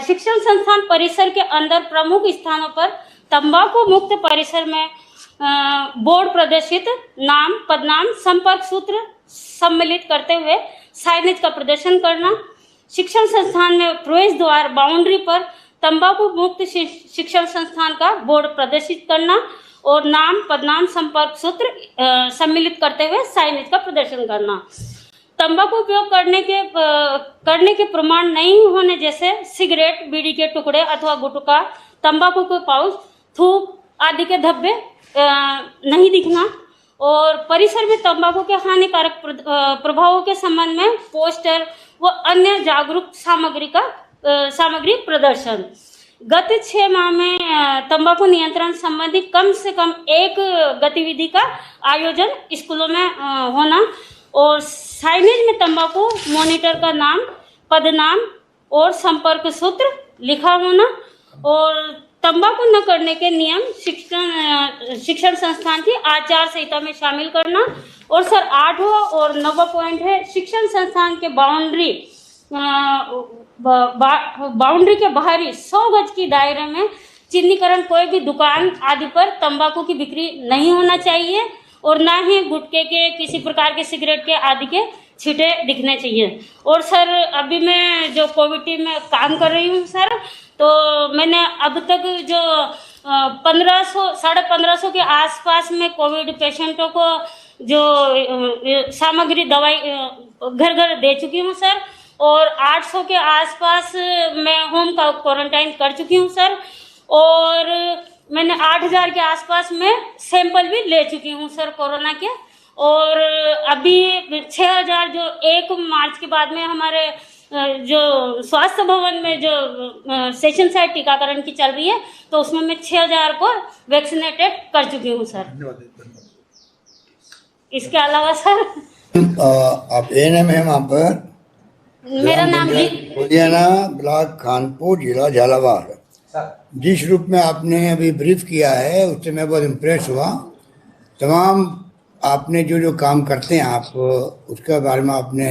शिक्षण संस्थान परिसर के अंदर प्रमुख स्थानों पर तंबाकू मुक्त परिसर में बोर्ड प्रदर्शित नाम, पदनाम, संपर्क सूत्र सम्मिलित करते हुए साइनेज का प्रदर्शन करना। शिक्षण संस्थान में प्रवेश द्वार बाउंड्री पर तंबाकू मुक्त शिक्षण संस्थान का बोर्ड प्रदर्शित करना, और नाम, पदनाम, संपर्क सूत्र सम्मिलित करते हुए साइनेज का प्रदर्शन करना। तंबाकू उपयोग करने के प्रमाण नहीं होने जैसे सिगरेट, बीड़ी के टुकड़े अथवा गुटखा, तंबाकू के पाउच, थूक आदि के धब्बे नहीं दिखना, और परिसर में तंबाकू के हानिकारक प्रभावों के संबंध में पोस्टर व अन्य जागरूक सामग्री प्रदर्शन। गत 6 माह में तंबाकू नियंत्रण संबंधी कम से कम एक गतिविधि का आयोजन स्कूलों में होना, और साइनेज में तंबाकू मॉनिटर का नाम, पदनाम और संपर्क सूत्र लिखा होना, और तंबाकू न करने के नियम शिक्षण संस्थान की आचार संहिता में शामिल करना। और सर 8वां और 9वां पॉइंट है, शिक्षण संस्थान के बाउंड्री के बाहरी 100 गज की दायरे में चिन्हीकरण कोई भी दुकान आदि पर तंबाकू की बिक्री नहीं होना चाहिए, और ना ही गुटखे के, किसी प्रकार के सिगरेट के आदि के छींटे दिखने चाहिए। और सर अभी मैं जो कोविड टीम में काम कर रही हूँ सर, तो मैंने अब तक जो 1500 के आसपास में कोविड पेशेंटों को जो सामग्री दवाई घर घर दे चुकी हूँ सर, और 800 के आसपास मैं होम क्वारंटाइन कर चुकी हूँ सर, और मैंने 8000 के आसपास में सैंपल भी ले चुकी हूँ सर कोरोना के। और अभी 6000 जो 1 मार्च के बाद में हमारे जो स्वास्थ्य भवन में जो सेशन साइड टीकाकरण की चल रही है, तो उसमें मैं 6000 को वैक्सीनेटेड कर चुकी हूँ सर। इसके अलावा सर आप एएनएम है वहाँ पर? मेरा नाम लुधियाना ब्लॉक खानपुर, जिला झालावाड़। जिस रूप में आपने अभी ब्रीफ किया है उससे मैं बहुत इम्प्रेस हुआ। तमाम आपने जो काम करते हैं आप, उसके बारे में आपने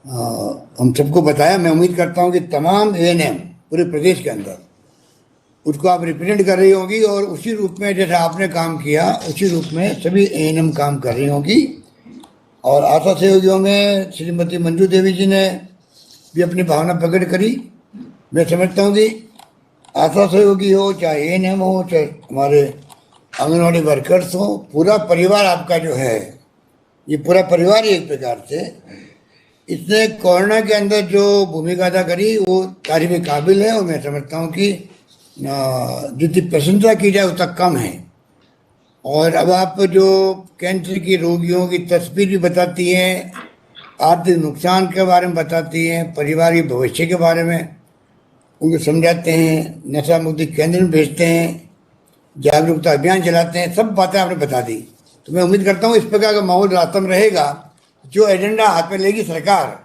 हम सबको बताया। मैं उम्मीद करता हूँ कि तमाम एएनएम पूरे प्रदेश के अंदर उसको आप रिप्रेजेंट कर रही होगी, और उसी रूप में जैसे आपने काम किया उसी रूप में सभी एएनएम काम कर रही होगी। और आशा सहयोगियों में श्रीमती मंजू देवी जी ने भी अपनी भावना प्रकट करी। मैं समझता हूँ कि आशा सहयोगी हो, चाहे एएनएम हो, चाहे हमारे आंगनवाड़ी वर्कर्स हो, पूरा परिवार आपका जो है, ये पूरा परिवार ही एक प्रकार से इसने कोरोना के अंदर जो भूमिका अदा करी वो तारीफ काबिल है। और मैं समझता हूँ कि जितनी प्रशंसा की जाए उतना कम है। और अब आप जो कैंसर के रोगियों की तस्वीर भी बताती हैं, आर्थिक नुकसान के बारे में बताती हैं, परिवार के भविष्य के बारे में उनको समझाते हैं, नशा मुक्ति केंद्र में भेजते हैं, जागरूकता अभियान चलाते हैं, सब बातें आपने बता दी। तो मैं उम्मीद करता हूँ इस प्रकार का माहौल रास्ते में रहेगा। जो एजेंडा हाथ में लेगी सरकार,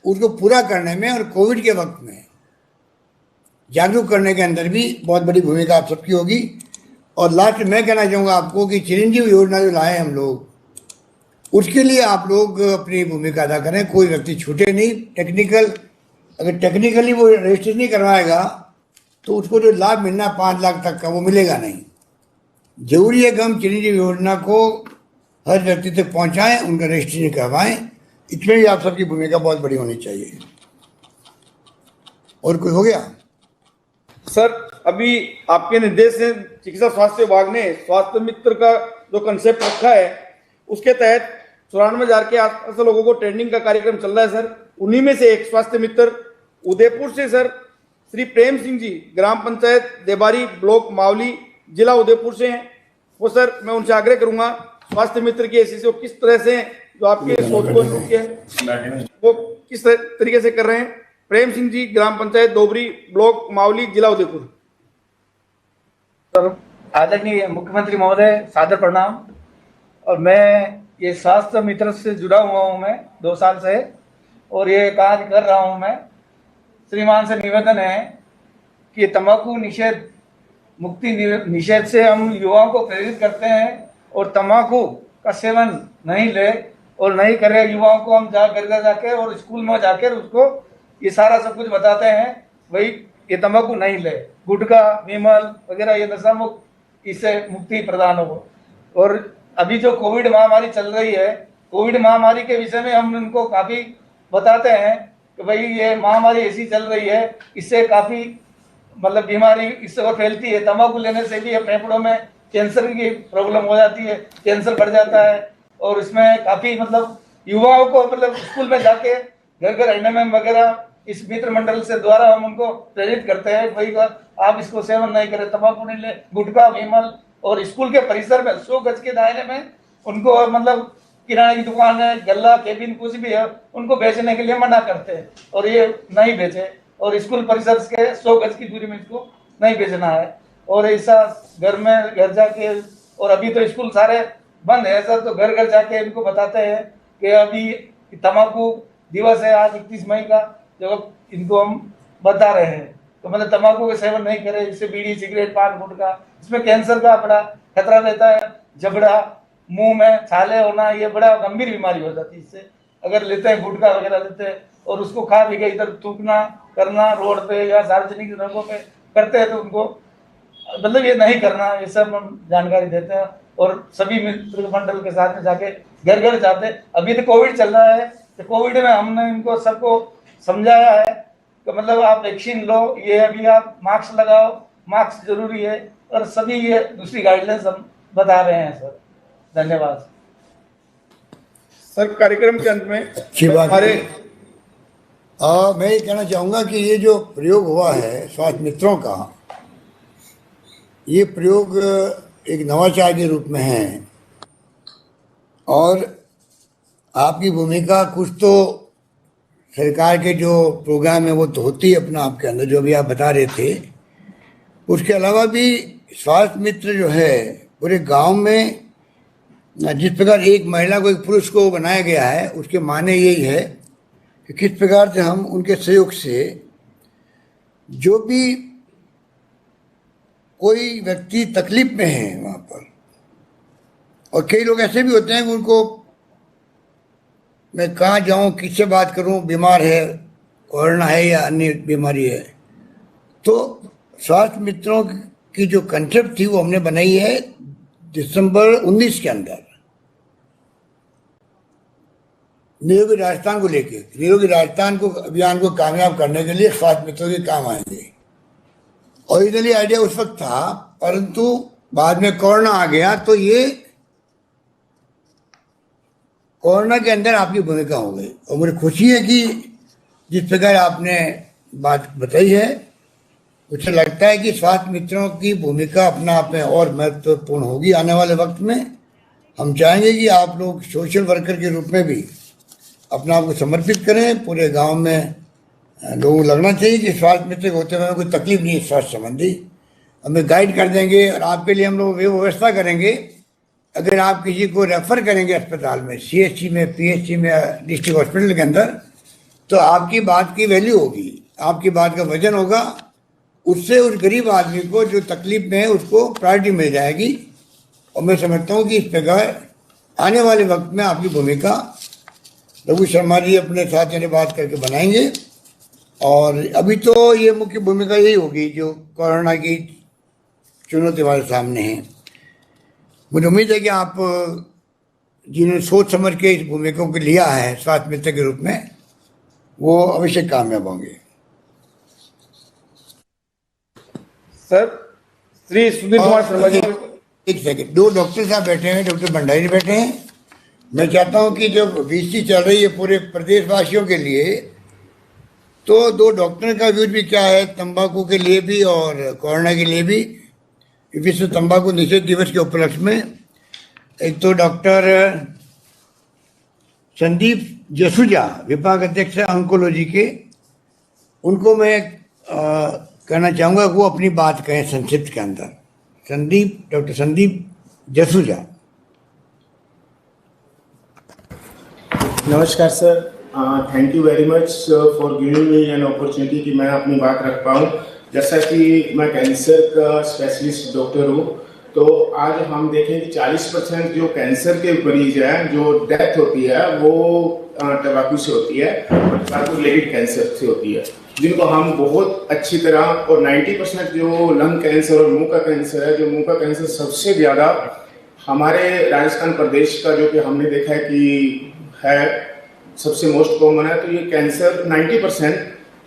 उसको पूरा करने में और कोविड के वक्त में जागरूक करने के अंदर भी बहुत बड़ी भूमिका आप सबकी होगी। और लास्ट मैं कहना चाहूँगा आपको कि चिरंजीव योजना जो लाए हम लोग, उसके लिए आप लोग अपनी भूमिका अदा करें, कोई व्यक्ति छूटे नहीं। अगर टेक्निकली वो रजिस्टर नहीं करवाएगा तो उसको जो लाभ मिलना 5 लाख तक का वो मिलेगा नहीं। जरूरी है कि हम चिरंजीव योजना को हर व्यक्ति तक पहुंचाएं, उनका रजिस्ट्रेशन करवाएं। इसमें भी आप सबकी भूमिका बहुत बड़ी होनी चाहिए। और कोई हो गया? सर, अभी आपके निर्देश से चिकित्सा स्वास्थ्य विभाग ने स्वास्थ्य मित्र का जो कंसेप्ट रखा है, उसके तहत 94,000 के आसपास लोगों को ट्रेनिंग का कार्यक्रम चल रहा है सर। उन्हीं में से एक स्वास्थ्य मित्र उदयपुर से सर श्री प्रेम सिंह जी, ग्राम पंचायत देबारी, ब्लॉक मावली, जिला उदयपुर से हैं। वो सर, मैं उनसे आग्रह करूंगा स्वास्थ्य मित्र की ऐसी से किस तरह से जो आपके सोच को वो किस तरीके से कर रहे हैं। प्रेम सिंह जी, ग्राम पंचायत दोबरी, ब्लॉक मावली, जिला उदयपुर। सर, आदरणीय मुख्यमंत्री महोदय, सादर प्रणाम। और मैं ये स्वास्थ्य मित्र से जुड़ा हुआ हूँ मैं 2 साल से, और ये कार्य कर रहा हूँ मैं। श्रीमान से निवेदन है कि तंबाकू निषेध मुक्ति निषेध से हम युवाओं को प्रेरित करते हैं और तंबाकू का सेवन नहीं ले और नहीं करे। युवाओं को हम घर जाके और स्कूल में जाकर उसको ये सारा सब कुछ बताते हैं, भाई ये तंबाकू नहीं ले, गुटखा, विमल वगैरह ये नशा मुक्त, इससे मुक्ति प्रदान हो। और अभी जो कोविड महामारी चल रही है, कोविड महामारी के विषय में हम उनको काफ़ी बताते हैं कि भाई ये महामारी ऐसी चल रही है, इससे काफ़ी मतलब बीमारी इससे और फैलती है। तंबाकू लेने से भी फेफड़ों में कैंसर की प्रॉब्लम हो जाती है, कैंसर बढ़ जाता है। और इसमें काफ़ी मतलब युवाओं को मतलब स्कूल में जाके घर एनएमएम वगैरह इस मित्र मंडल से द्वारा हम उनको प्रेरित करते हैं, भाई आप इसको सेवन नहीं करें, तंबाकू नहीं ले, गुटखा, विमल। और स्कूल के परिसर में 100 गज के दायरे में उनको मतलब किराने की दुकान है, गल्ला, केबिन, कुछ भी है, उनको बेचने के लिए मना करते हैं और ये नहीं बेचे। और स्कूल परिसर के 100 गज की दूरी में इसको नहीं बेचना है। और ऐसा घर जाके, और अभी तो स्कूल सारे बंद है सर, तो घर जाके इनको बताते हैं कि अभी तंबाकू दिवस है आज 31 मई का, जब इनको हम बता रहे हैं तो मतलब तंबाकू का सेवन नहीं करें। इससे बीड़ी, सिगरेट, पान, गुटखा, इसमें कैंसर का बड़ा खतरा रहता है। जबड़ा, मुंह में छाले होना, ये बड़ा गंभीर बीमारी हो जाती है इससे अगर लेते हैं, गुटखा वगैरह लेते हैं और उसको खा पी के इधर थूकना करना रोड पे या सार्वजनिक जगहों पे करते हैं, तो उनको मतलब ये नहीं करना। ये सब हम जानकारी देते हैं और सभी मित्र मंडल के साथ में जाके घर जाते। अभी तो कोविड चल रहा है, तो कोविड में हमने इनको सबको समझाया है कि मतलब आप वैक्सीन लो, ये अभी आप मास्क लगाओ, मास्क जरूरी है, और सभी ये दूसरी गाइडलाइंस हम बता रहे हैं सर। धन्यवाद सर। कार्यक्रम के अंत में अच्छी बात है। मैं ये कहना चाहूँगा कि ये जो प्रयोग हुआ है स्वास्थ्य मित्रों का, ये प्रयोग एक नवाचार के रूप में है और आपकी भूमिका कुछ तो सरकार के जो प्रोग्राम है वो तो होती है अपना आपके अंदर, जो अभी आप बता रहे थे। उसके अलावा भी स्वास्थ्य मित्र जो है पूरे गांव में, जिस प्रकार एक महिला को एक पुरुष को बनाया गया है, उसके माने यही है कि किस प्रकार से हम उनके सहयोग से जो भी कोई व्यक्ति तकलीफ में है वहाँ पर, और कई लोग ऐसे भी होते हैं कि उनको मैं कहाँ जाऊँ, किससे बात करूँ, बीमार है, कोरोना है या अन्य बीमारी है, तो स्वास्थ्य मित्रों की जो कंसेप्ट थी वो हमने बनाई है दिसंबर 19 के अंदर। निरोगी राजस्थान को लेके, निरोगी राजस्थान को अभियान को कामयाब करने के लिए स्वास्थ्य मित्रों के काम आएंगे। ओरिजिनली आइडिया उस वक्त था, परंतु बाद में कोरोना आ गया, तो ये कोरोना के अंदर आपकी भूमिका हो गई। और मुझे खुशी है कि जिस प्रकार आपने बात बताई है, मुझे लगता है कि स्वास्थ्य मित्रों की भूमिका अपने आप में और महत्वपूर्ण होगी आने वाले वक्त में। हम चाहेंगे कि आप लोग सोशल वर्कर के रूप में भी अपना आप को समर्पित करें। पूरे गांव में लोगों को लगना चाहिए कि स्वास्थ्य मित्र होते हुए कोई तकलीफ नहीं है स्वास्थ्य संबंधी, हमें गाइड कर देंगे। और आपके लिए हम लोग व्यवस्था करेंगे, अगर आप किसी को रेफर करेंगे अस्पताल में, CHC में, PHC में, डिस्ट्रिक्ट हॉस्पिटल के अंदर, तो आपकी बात की वैल्यू होगी, आपकी बात का वजन होगा। उससे उस गरीब आदमी को जो तकलीफ में है उसको प्रायोरिटी मिल जाएगी। और मैं समझता हूँ कि इस प्रकार आने वाले वक्त में आपकी भूमिका रघु शर्मा जी अपने साथ यानी बात करके बनाएंगे। और अभी तो ये मुख्य भूमिका यही होगी जो कोरोना की चुनौती हमारे सामने है। मुझे उम्मीद है कि आप जिन्होंने सोच समझ के इस भूमिका को लिया है स्वास्थ्य मित्र के रूप में, वो अवश्य कामयाब होंगे। सर, श्री सुधीर कुमार शर्मा जी, एक सेकंड, दो डॉक्टर साहब बैठे हैं, डॉक्टर भंडारी बैठे हैं। मैं चाहता हूं कि जो VC चल रही है पूरे प्रदेशवासियों के लिए, तो दो डॉक्टर का व्यूज भी क्या है तंबाकू के लिए भी और कोरोना के लिए भी। विश्व तंबाकू निषेध दिवस के उपलक्ष्य में एक तो डॉक्टर संदीप जसूजा, विभाग अध्यक्ष ऑन्कोलॉजी के, उनको मैं कहना चाहूँगा वो अपनी बात कहें संक्षिप्त के अंदर। डॉक्टर संदीप जसूजा। नमस्कार sir, thank you very much for giving me an opportunity कि मैं अपनी बात रख पाऊँ। जैसा कि मैं कैंसर का स्पेशलिस्ट डॉक्टर हूँ, तो आज हम देखें कि 40% जो कैंसर के मरीज हैं, जो डेथ होती है वो तंबाकू से होती है, तंबाकू रिलेटेड कैंसर से होती है, जिनको हम बहुत अच्छी तरह, और 90% जो लंग कैंसर और मुंह का कैंसर है, जो मुंह का कैंसर सबसे ज़्यादा हमारे राजस्थान प्रदेश का, जो कि हमने देखा है कि है सबसे मोस्ट कॉमन है, तो ये कैंसर 90%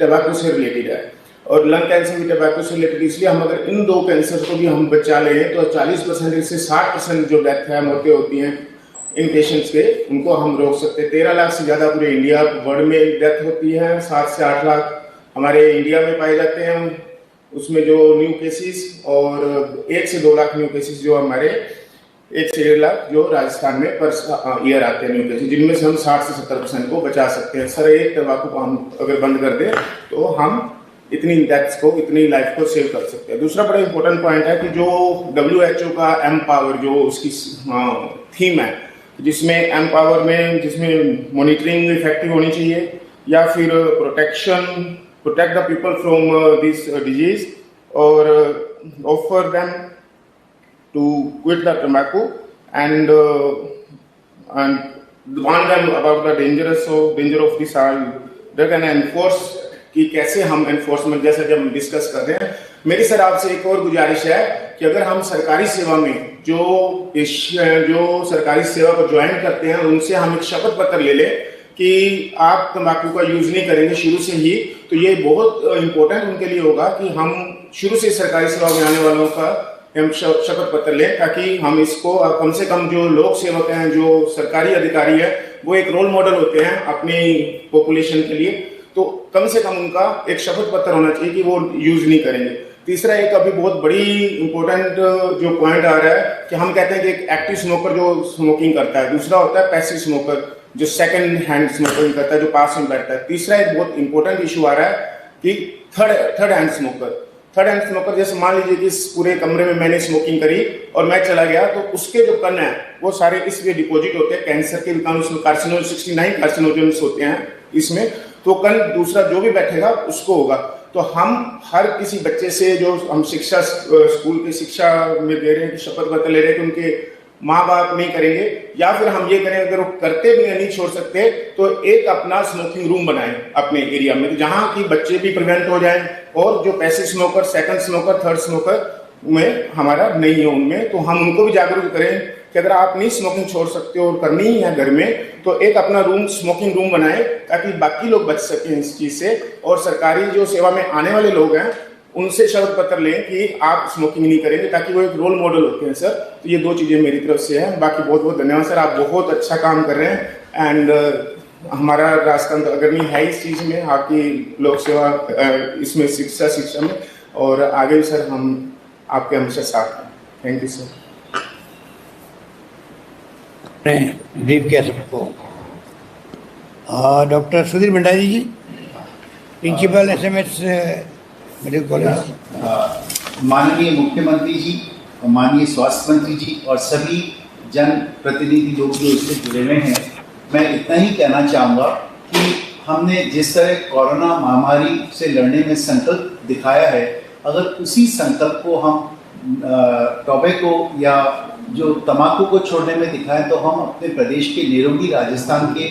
टबैको से रिलेटेड है। और लंग कैंसर भी टबैको से रिलेटेड, इसलिए हम अगर इन दो कैंसर को भी हम बचा लें तो 40% से 60% जो डेथ है मौतें होती हैं इन पेशेंट्स के, उनको हम रोक सकते हैं। 13 लाख से ज़्यादा पूरे इंडिया वर्ल्ड में डेथ होती है, 7 से 8 लाख हमारे इंडिया में पाए जाते हैं, उसमें जो न्यू केसेस, और 1 से 2 लाख न्यू केसेस जो हमारे 1 से 1.5 लाख जो राजस्थान में पर ईयर आते हैं न्यू केसेस, जिनमें से हम 60 से 70% को बचा सकते हैं। सर, एक तंबाकू को हम अगर बंद कर दें तो हम इतनी डेथ्स को, इतनी लाइफ को सेव कर सकते हैं। दूसरा बड़ा इंपॉर्टेंट पॉइंट है कि जो WHO का एमपावर जो उसकी थीम है, जिसमें एमपावर में जिसमें मॉनिटरिंग इफेक्टिव होनी चाहिए, या फिर protect the people from this disease, और offer them to quit the tobacco and warn them about the danger of this drug and enforce कि कैसे हम एनफोर्समेंट, जैसा जब हम डिस्कस कर रहे हैं। मेरी सर आपसे एक और गुजारिश है कि अगर हम सरकारी सेवा में जो सरकारी सेवा को ज्वाइन करते हैं, उनसे हम एक शपथ पत्र ले लें कि आप तंबाकू का यूज नहीं करेंगे शुरू से ही, तो ये बहुत इंपॉर्टेंट उनके लिए होगा कि हम शुरू से सरकारी सेवा में आने वालों का हम शपथ पत्र लें, ताकि हम इसको कम से कम जो लोक सेवक हैं, जो सरकारी अधिकारी है, वो एक रोल मॉडल होते हैं अपनी पॉपुलेशन के लिए, तो कम से कम उनका एक शपथ पत्र होना चाहिए कि वो यूज नहीं करेंगे। तीसरा एक अभी बहुत बड़ी इंपॉर्टेंट जो पॉइंट आ रहा है कि हम कहते हैं कि एक एक्टिव स्मोकर जो स्मोकिंग करता है, दूसरा होता है पैसिव स्मोकर जो सेकंड हैंड स्मोकिंग करता है, जो पास में बैठता है। तीसरा एक बहुत इंपॉर्टेंट इशू आ रहा है कि थर्ड हैंड स्मोकर, जैसे मान लीजिए कि इस पूरे कमरे में मैंने स्मोकिंग करी और मैं चला गया, तो उसके जो कण है वो सारे इसलिए डिपॉजिट होते हैं, कैंसर के विकास, उसमें कार्सिनोजन 69 कार्सिनोजेंस होते हैं इसमें, तो कल दूसरा जो भी बैठेगा उसको होगा। तो हम हर किसी बच्चे से जो हम शिक्षा स्कूल की शिक्षा में दे रहे हैं कि शपथ पत्र ले रहे हैं कि उनके माँ बाप नहीं करेंगे, या फिर हम ये करें अगर वो करते भी नहीं छोड़ सकते तो एक अपना स्मोकिंग रूम बनाएं अपने एरिया में, जहाँ की बच्चे भी प्रिवेंट हो जाएं, और जो passive smoker, second smoker, third smoker में हमारा नहीं है उनमें, तो हम उनको भी जागरूक करें कि अगर आप नहीं स्मोकिंग छोड़ सकते हो और करनी ही है घर में, तो एक अपना रूम स्मोकिंग रूम बनाएं ताकि बाकी लोग बच सकें इस चीज़ से। और सरकारी जो सेवा में आने वाले लोग हैं उनसे शपथ पत्र लें कि आप स्मोकिंग नहीं करेंगे, ताकि वो एक रोल मॉडल होते हैं सर। तो ये 2 चीज़ें मेरी तरफ से हैं। बाकी बहुत बहुत धन्यवाद सर, आप बहुत अच्छा काम कर रहे हैं। एंड हमारा राजस्थान तो अग्रणी है इस चीज़ में, आपकी लोक सेवा इसमें शिक्षा में, और आगे भी सर हम आपके हमेशा साथ हैं। Thank you sir. ब्रीफ कह सकते डॉक्टर सुधीर भंडारी जी, प्रिंसिपल SMS मेडिकल कॉलेज। माननीय मुख्यमंत्री जी, माननीय स्वास्थ्य मंत्री जी और सभी जन प्रतिनिधि लोग जो इससे जुड़े हुए हैं, मैं इतना ही कहना चाहूँगा कि हमने जिस तरह कोरोना महामारी से लड़ने में संकल्प दिखाया है, अगर उसी संकल्प को हम टोबैको या जो तंबाकू को छोड़ने में दिखाएं, तो हम अपने प्रदेश के निरोगी राजस्थान के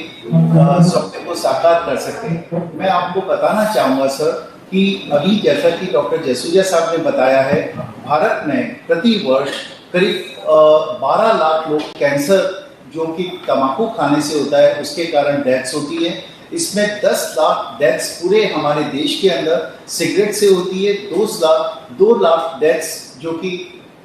सपने को साकार कर सकते हैं। मैं आपको बताना चाहूँगा सर कि अभी जैसा कि डॉक्टर जसूजा साहब ने बताया है, भारत में प्रति वर्ष करीब 12 लाख लोग कैंसर जो कि तंबाकू खाने से होता है उसके कारण डेथ्स होती है। इसमें 10 लाख डेथ्स पूरे हमारे देश के अंदर सिगरेट से होती है, 2 लाख डेथ्स जो कि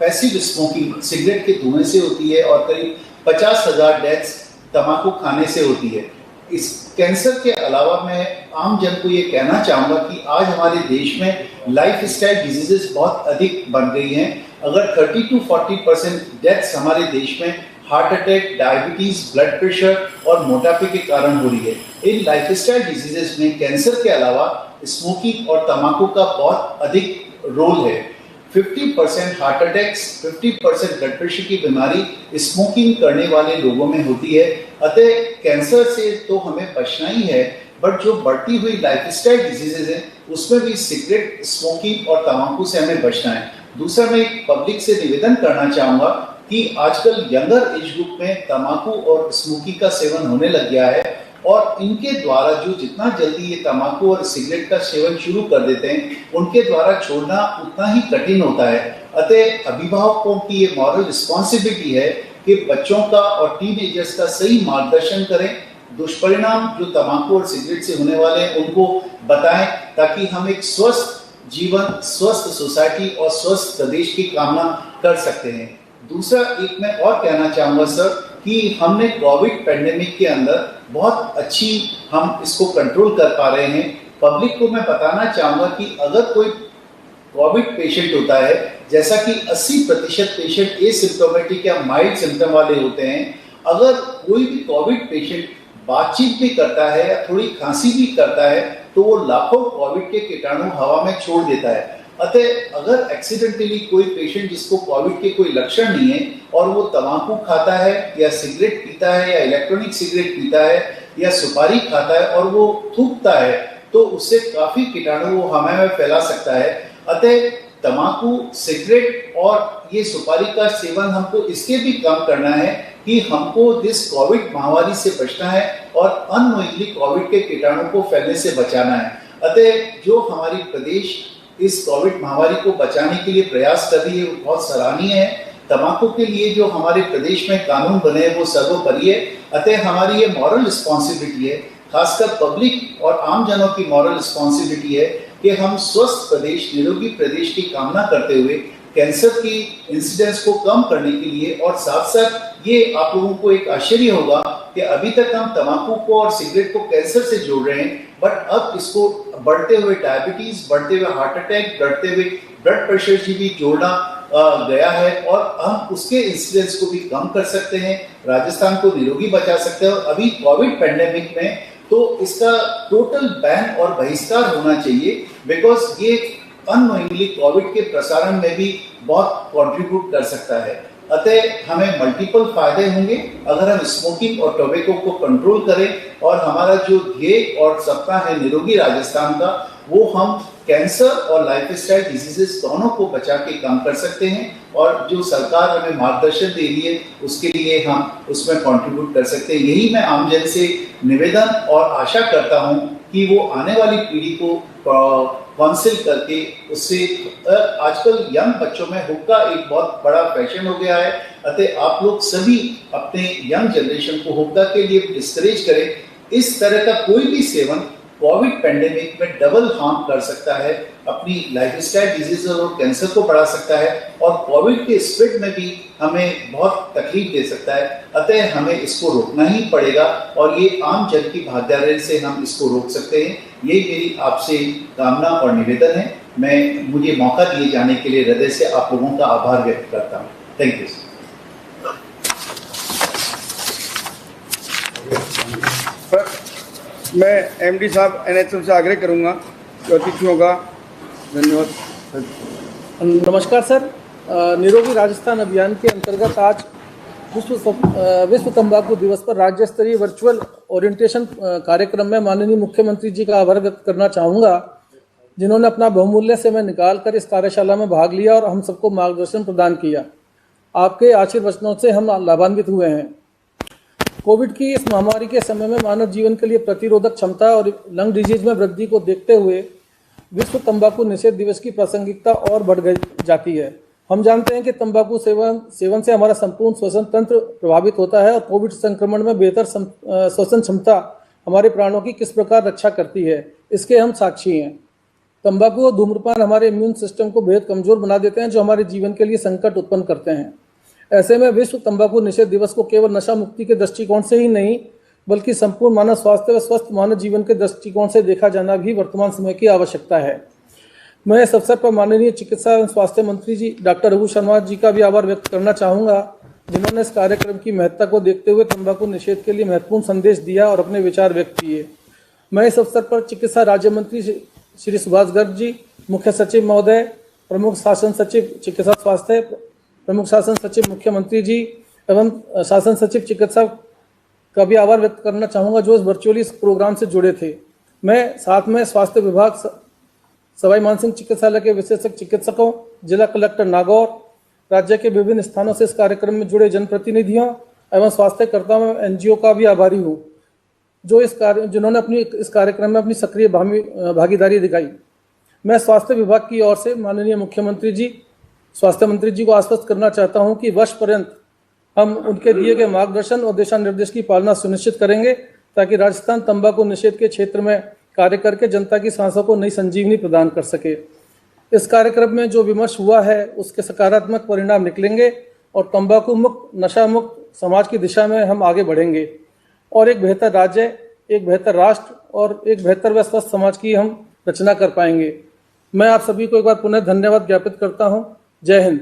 पैसिव स्मोकिंग सिगरेट के धुएं से होती है, और करीब 50,000 डेथ्स तंबाकू खाने से होती है। इस कैंसर के अलावा मैं आम जन को ये कहना चाहूँगा कि आज हमारे देश में लाइफस्टाइल डिजीजेस बहुत अधिक बन गई हैं। अगर 30 to 40% डेथ्स हमारे देश में heart attack, diabetes, blood pressure और मोटापे के कारण हो रही है। इन लाइफस्टाइल डिजीजेस में कैंसर के अलावा स्मोकिंग और तंबाकू का बहुत अधिक रोल है। 50% हार्ट अटैक्स, 50% ब्लड प्रेशर की बीमारी स्मोकिंग करने वाले लोगों में होती है। अतः कैंसर से तो हमें बचना ही है, बट जो बढ़ती हुई लाइफस्टाइल डिजीजेज हैं उसमें भी सिगरेट, स्मोकिंग और तंबाकू से हमें बचना है। दूसरा, मैं पब्लिक से निवेदन करना चाहूँगा कि आजकल यंगर एज ग्रुप में तंबाकू और स्मोकिंग का सेवन होने लग गया है, और इनके द्वारा जो जितना जल्दी ये तंबाकू और सिगरेट का सेवन शुरू कर देते हैं, उनके द्वारा छोड़ना उतना ही कठिन होता है। अतः अभिभावकों की ये मॉरल रिस्पॉन्सिबिलिटी है कि बच्चों का और टीनेजर्स का सही मार्गदर्शन करें, दुष्परिणाम जो तंबाकू और सिगरेट से होने वाले हैं उनको बताएं, ताकि हम एक स्वस्थ जीवन, स्वस्थ सोसाइटी और स्वस्थ प्रदेश की कामना कर सकते हैं। दूसरा, एक मैं और कहना चाहूँगा सर कि हमने कोविड पैंडेमिक के अंदर बहुत अच्छी हम इसको कंट्रोल कर पा रहे हैं। पब्लिक को मैं बताना चाहूँगा कि अगर कोई कोविड पेशेंट होता है, जैसा कि 80% पेशेंट एसिम्प्टोमेटिक या माइल्ड सिम्टम वाले होते हैं, अगर कोई भी कोविड पेशेंट बातचीत भी करता है या थोड़ी खांसी भी करता है, तो वो लाखों कोविड के कीटाणु हवा में छोड़ देता है। अतः अगर एक्सीडेंटली कोई पेशेंट जिसको कोविड के कोई लक्षण नहीं है और वो तंबाकू खाता है या सिगरेट पीता है या इलेक्ट्रॉनिक सिगरेट पीता है या सुपारी खाता है और वो थूकता है, तो उससे काफी कीटाणु वो हवा में फैला सकता है। अतः तंबाकू, सिगरेट और ये सुपारी का सेवन हमको इसके भी कम करना है कि हमको दिस कोविड महामारी से बचना है और अननोइंगली कोविड के कीटाणु को फैलने से बचाना है। अतः जो हमारी प्रदेश इस कोविड महामारी को बचाने के लिए प्रयास कर रही है वो बहुत सराहनीय है। तंबाकू के लिए जो हमारे प्रदेश में कानून बने वो सर्वोपरि है। अतः हमारी ये मॉरल रिस्पॉन्सिबिलिटी है, खासकर पब्लिक और आम जनों की मॉरल रिस्पॉन्सिबिलिटी है कि हम स्वस्थ प्रदेश, निरोगी प्रदेश की कामना करते हुए कैंसर की इंसिडेंस को कम करने के लिए, और साथ साथ ये आप लोगों को एक आश्चर्य होगा कि अभी तक हम तंबाकू को और सिगरेट को कैंसर से जोड़ रहे हैं, बट अब इसको बढ़ते हुए डायबिटीज, बढ़ते हुए हार्ट अटैक, बढ़ते हुए ब्लड प्रेशर से भी जोड़ना गया है, और हम उसके इंसिडेंस को भी कम कर सकते हैं, राजस्थान को निरोगी बचा सकते हैं। और अभी कोविड पैंडेमिक में तो इसका टोटल बैन और बहिष्कार होना चाहिए, बिकॉज ये अननोइंगली कोविड के प्रसारण में भी बहुत कंट्रीब्यूट कर सकता है। अतः हमें मल्टीपल फायदे होंगे अगर हम स्मोकिंग और टोबैको को कंट्रोल करें, और हमारा जो ध्येय और सपना है निरोगी राजस्थान का, वो हम कैंसर और लाइफस्टाइल डिजीजेस दोनों को बचा के काम कर सकते हैं, और जो सरकार हमें मार्गदर्शन दे रही है उसके लिए हम उसमें कंट्रीब्यूट कर सकते हैं। यही मैं आमजन से निवेदन और आशा करता हूं कि वो आने वाली पीढ़ी को काउंसिल करके उससे, आजकल यंग बच्चों में हुक्का एक बहुत बड़ा फैशन हो गया है, अतः आप लोग सभी अपने यंग जनरेशन को हुक्का के लिए डिस्करेज करें। इस तरह का कोई भी सेवन कोविड पैंडेमिक में डबल हार्म कर सकता है, अपनी लाइफस्टाइल डिजीज और कैंसर को बढ़ा सकता है और कोविड के स्प्रेड में भी हमें बहुत तकलीफ दे सकता है। अतः हमें इसको रोकना ही पड़ेगा और ये आम जन की भागीदारी से हम इसको रोक सकते हैं। ये मेरी आपसे कामना और निवेदन है। मुझे मौका दिए जाने के लिए हृदय से आप लोगों का आभार व्यक्त करता हूँ। Thank you. मैं एमडी साहब एनएचएम से आग्रह करूंगा कि अतिथियों का धन्यवाद। नमस्कार सर, निरोगी राजस्थान अभियान के अंतर्गत आज विश्व तंबाकू दिवस पर राज्य स्तरीय वर्चुअल ओरिएंटेशन कार्यक्रम में माननीय मुख्यमंत्री जी का आभार व्यक्त करना चाहूँगा, जिन्होंने अपना बहुमूल्य समय निकाल कर इस कार्यशाला में भाग लिया और हम सबको मार्गदर्शन प्रदान किया। आपके आशीर्वचनों से हम लाभान्वित हुए हैं। कोविड की इस महामारी के समय में मानव जीवन के लिए प्रतिरोधक क्षमता और लंग डिजीज में वृद्धि को देखते हुए विश्व तंबाकू निषेध दिवस की प्रासंगिकता और बढ़ जाती है। हम जानते हैं कि तंबाकू सेवन से हमारा संपूर्ण श्वसन तंत्र प्रभावित होता है और कोविड संक्रमण में बेहतर श्वसन क्षमता हमारे प्राणों की किस प्रकार रक्षा करती है, इसके हम साक्षी हैं। तंबाकू और धूम्रपान हमारे इम्यून सिस्टम को बेहद कमजोर बना देते हैं, जो हमारे जीवन के लिए संकट उत्पन्न करते हैं। ऐसे में विश्व तंबाकू निषेध दिवस को केवल नशा मुक्ति के दृष्टिकोण से ही नहीं, बल्कि संपूर्ण मानव स्वास्थ्य व स्वस्थ मानव जीवन के दृष्टिकोण से देखा जाना भी वर्तमान समय की आवश्यकता है। मैं इस अवसर पर माननीय चिकित्सा एवं स्वास्थ्य मंत्री जी डॉक्टर रघु शर्मा जी का भी आभार व्यक्त करना चाहूँगा, जिन्होंने इस कार्यक्रम की महत्ता को देखते हुए तंबाकू निषेध के लिए महत्वपूर्ण संदेश दिया और अपने विचार व्यक्त किए। मैं इस अवसर पर चिकित्सा राज्य मंत्री श्री सुभाष गर्ग जी, मुख्य सचिव महोदय, प्रमुख शासन सचिव चिकित्सा स्वास्थ्य, प्रमुख शासन सचिव मुख्यमंत्री जी एवं शासन सचिव चिकित्सा का भी आभार व्यक्त करना चाहूँगा, जो इस वर्चुअली इस प्रोग्राम से जुड़े थे। मैं साथ में स्वास्थ्य विभाग, सवाई मानसिंह चिकित्सालय के विशेषज्ञ चिकित्सकों, जिला कलेक्टर नागौर, राज्य के विभिन्न स्थानों से इस कार्यक्रम में जुड़े जनप्रतिनिधियों एवं स्वास्थ्यकर्ताओं एवं एनजीओ का भी आभारी हूँ, जो जिन्होंने इस कार्यक्रम में अपनी सक्रिय भागीदारी दिखाई। मैं स्वास्थ्य विभाग की ओर से माननीय मुख्यमंत्री जी, स्वास्थ्य मंत्री जी को आश्वस्त करना चाहता हूं कि वर्ष पर्यंत हम उनके दिए गए मार्गदर्शन और दिशा निर्देश की पालना सुनिश्चित करेंगे, ताकि राजस्थान तंबाकू निषेध के क्षेत्र में कार्य करके जनता की सांसों को नई संजीवनी प्रदान कर सके। इस कार्यक्रम में जो विमर्श हुआ है उसके सकारात्मक परिणाम निकलेंगे और तंबाकू मुक्त, नशा मुक्त समाज की दिशा में हम आगे बढ़ेंगे और एक बेहतर राज्य, एक बेहतर राष्ट्र और एक बेहतर व स्वस्थ समाज की हम रचना कर पाएंगे। मैं आप सभी को एक बार पुनः धन्यवाद ज्ञापित करता हूँ। जय हिंद।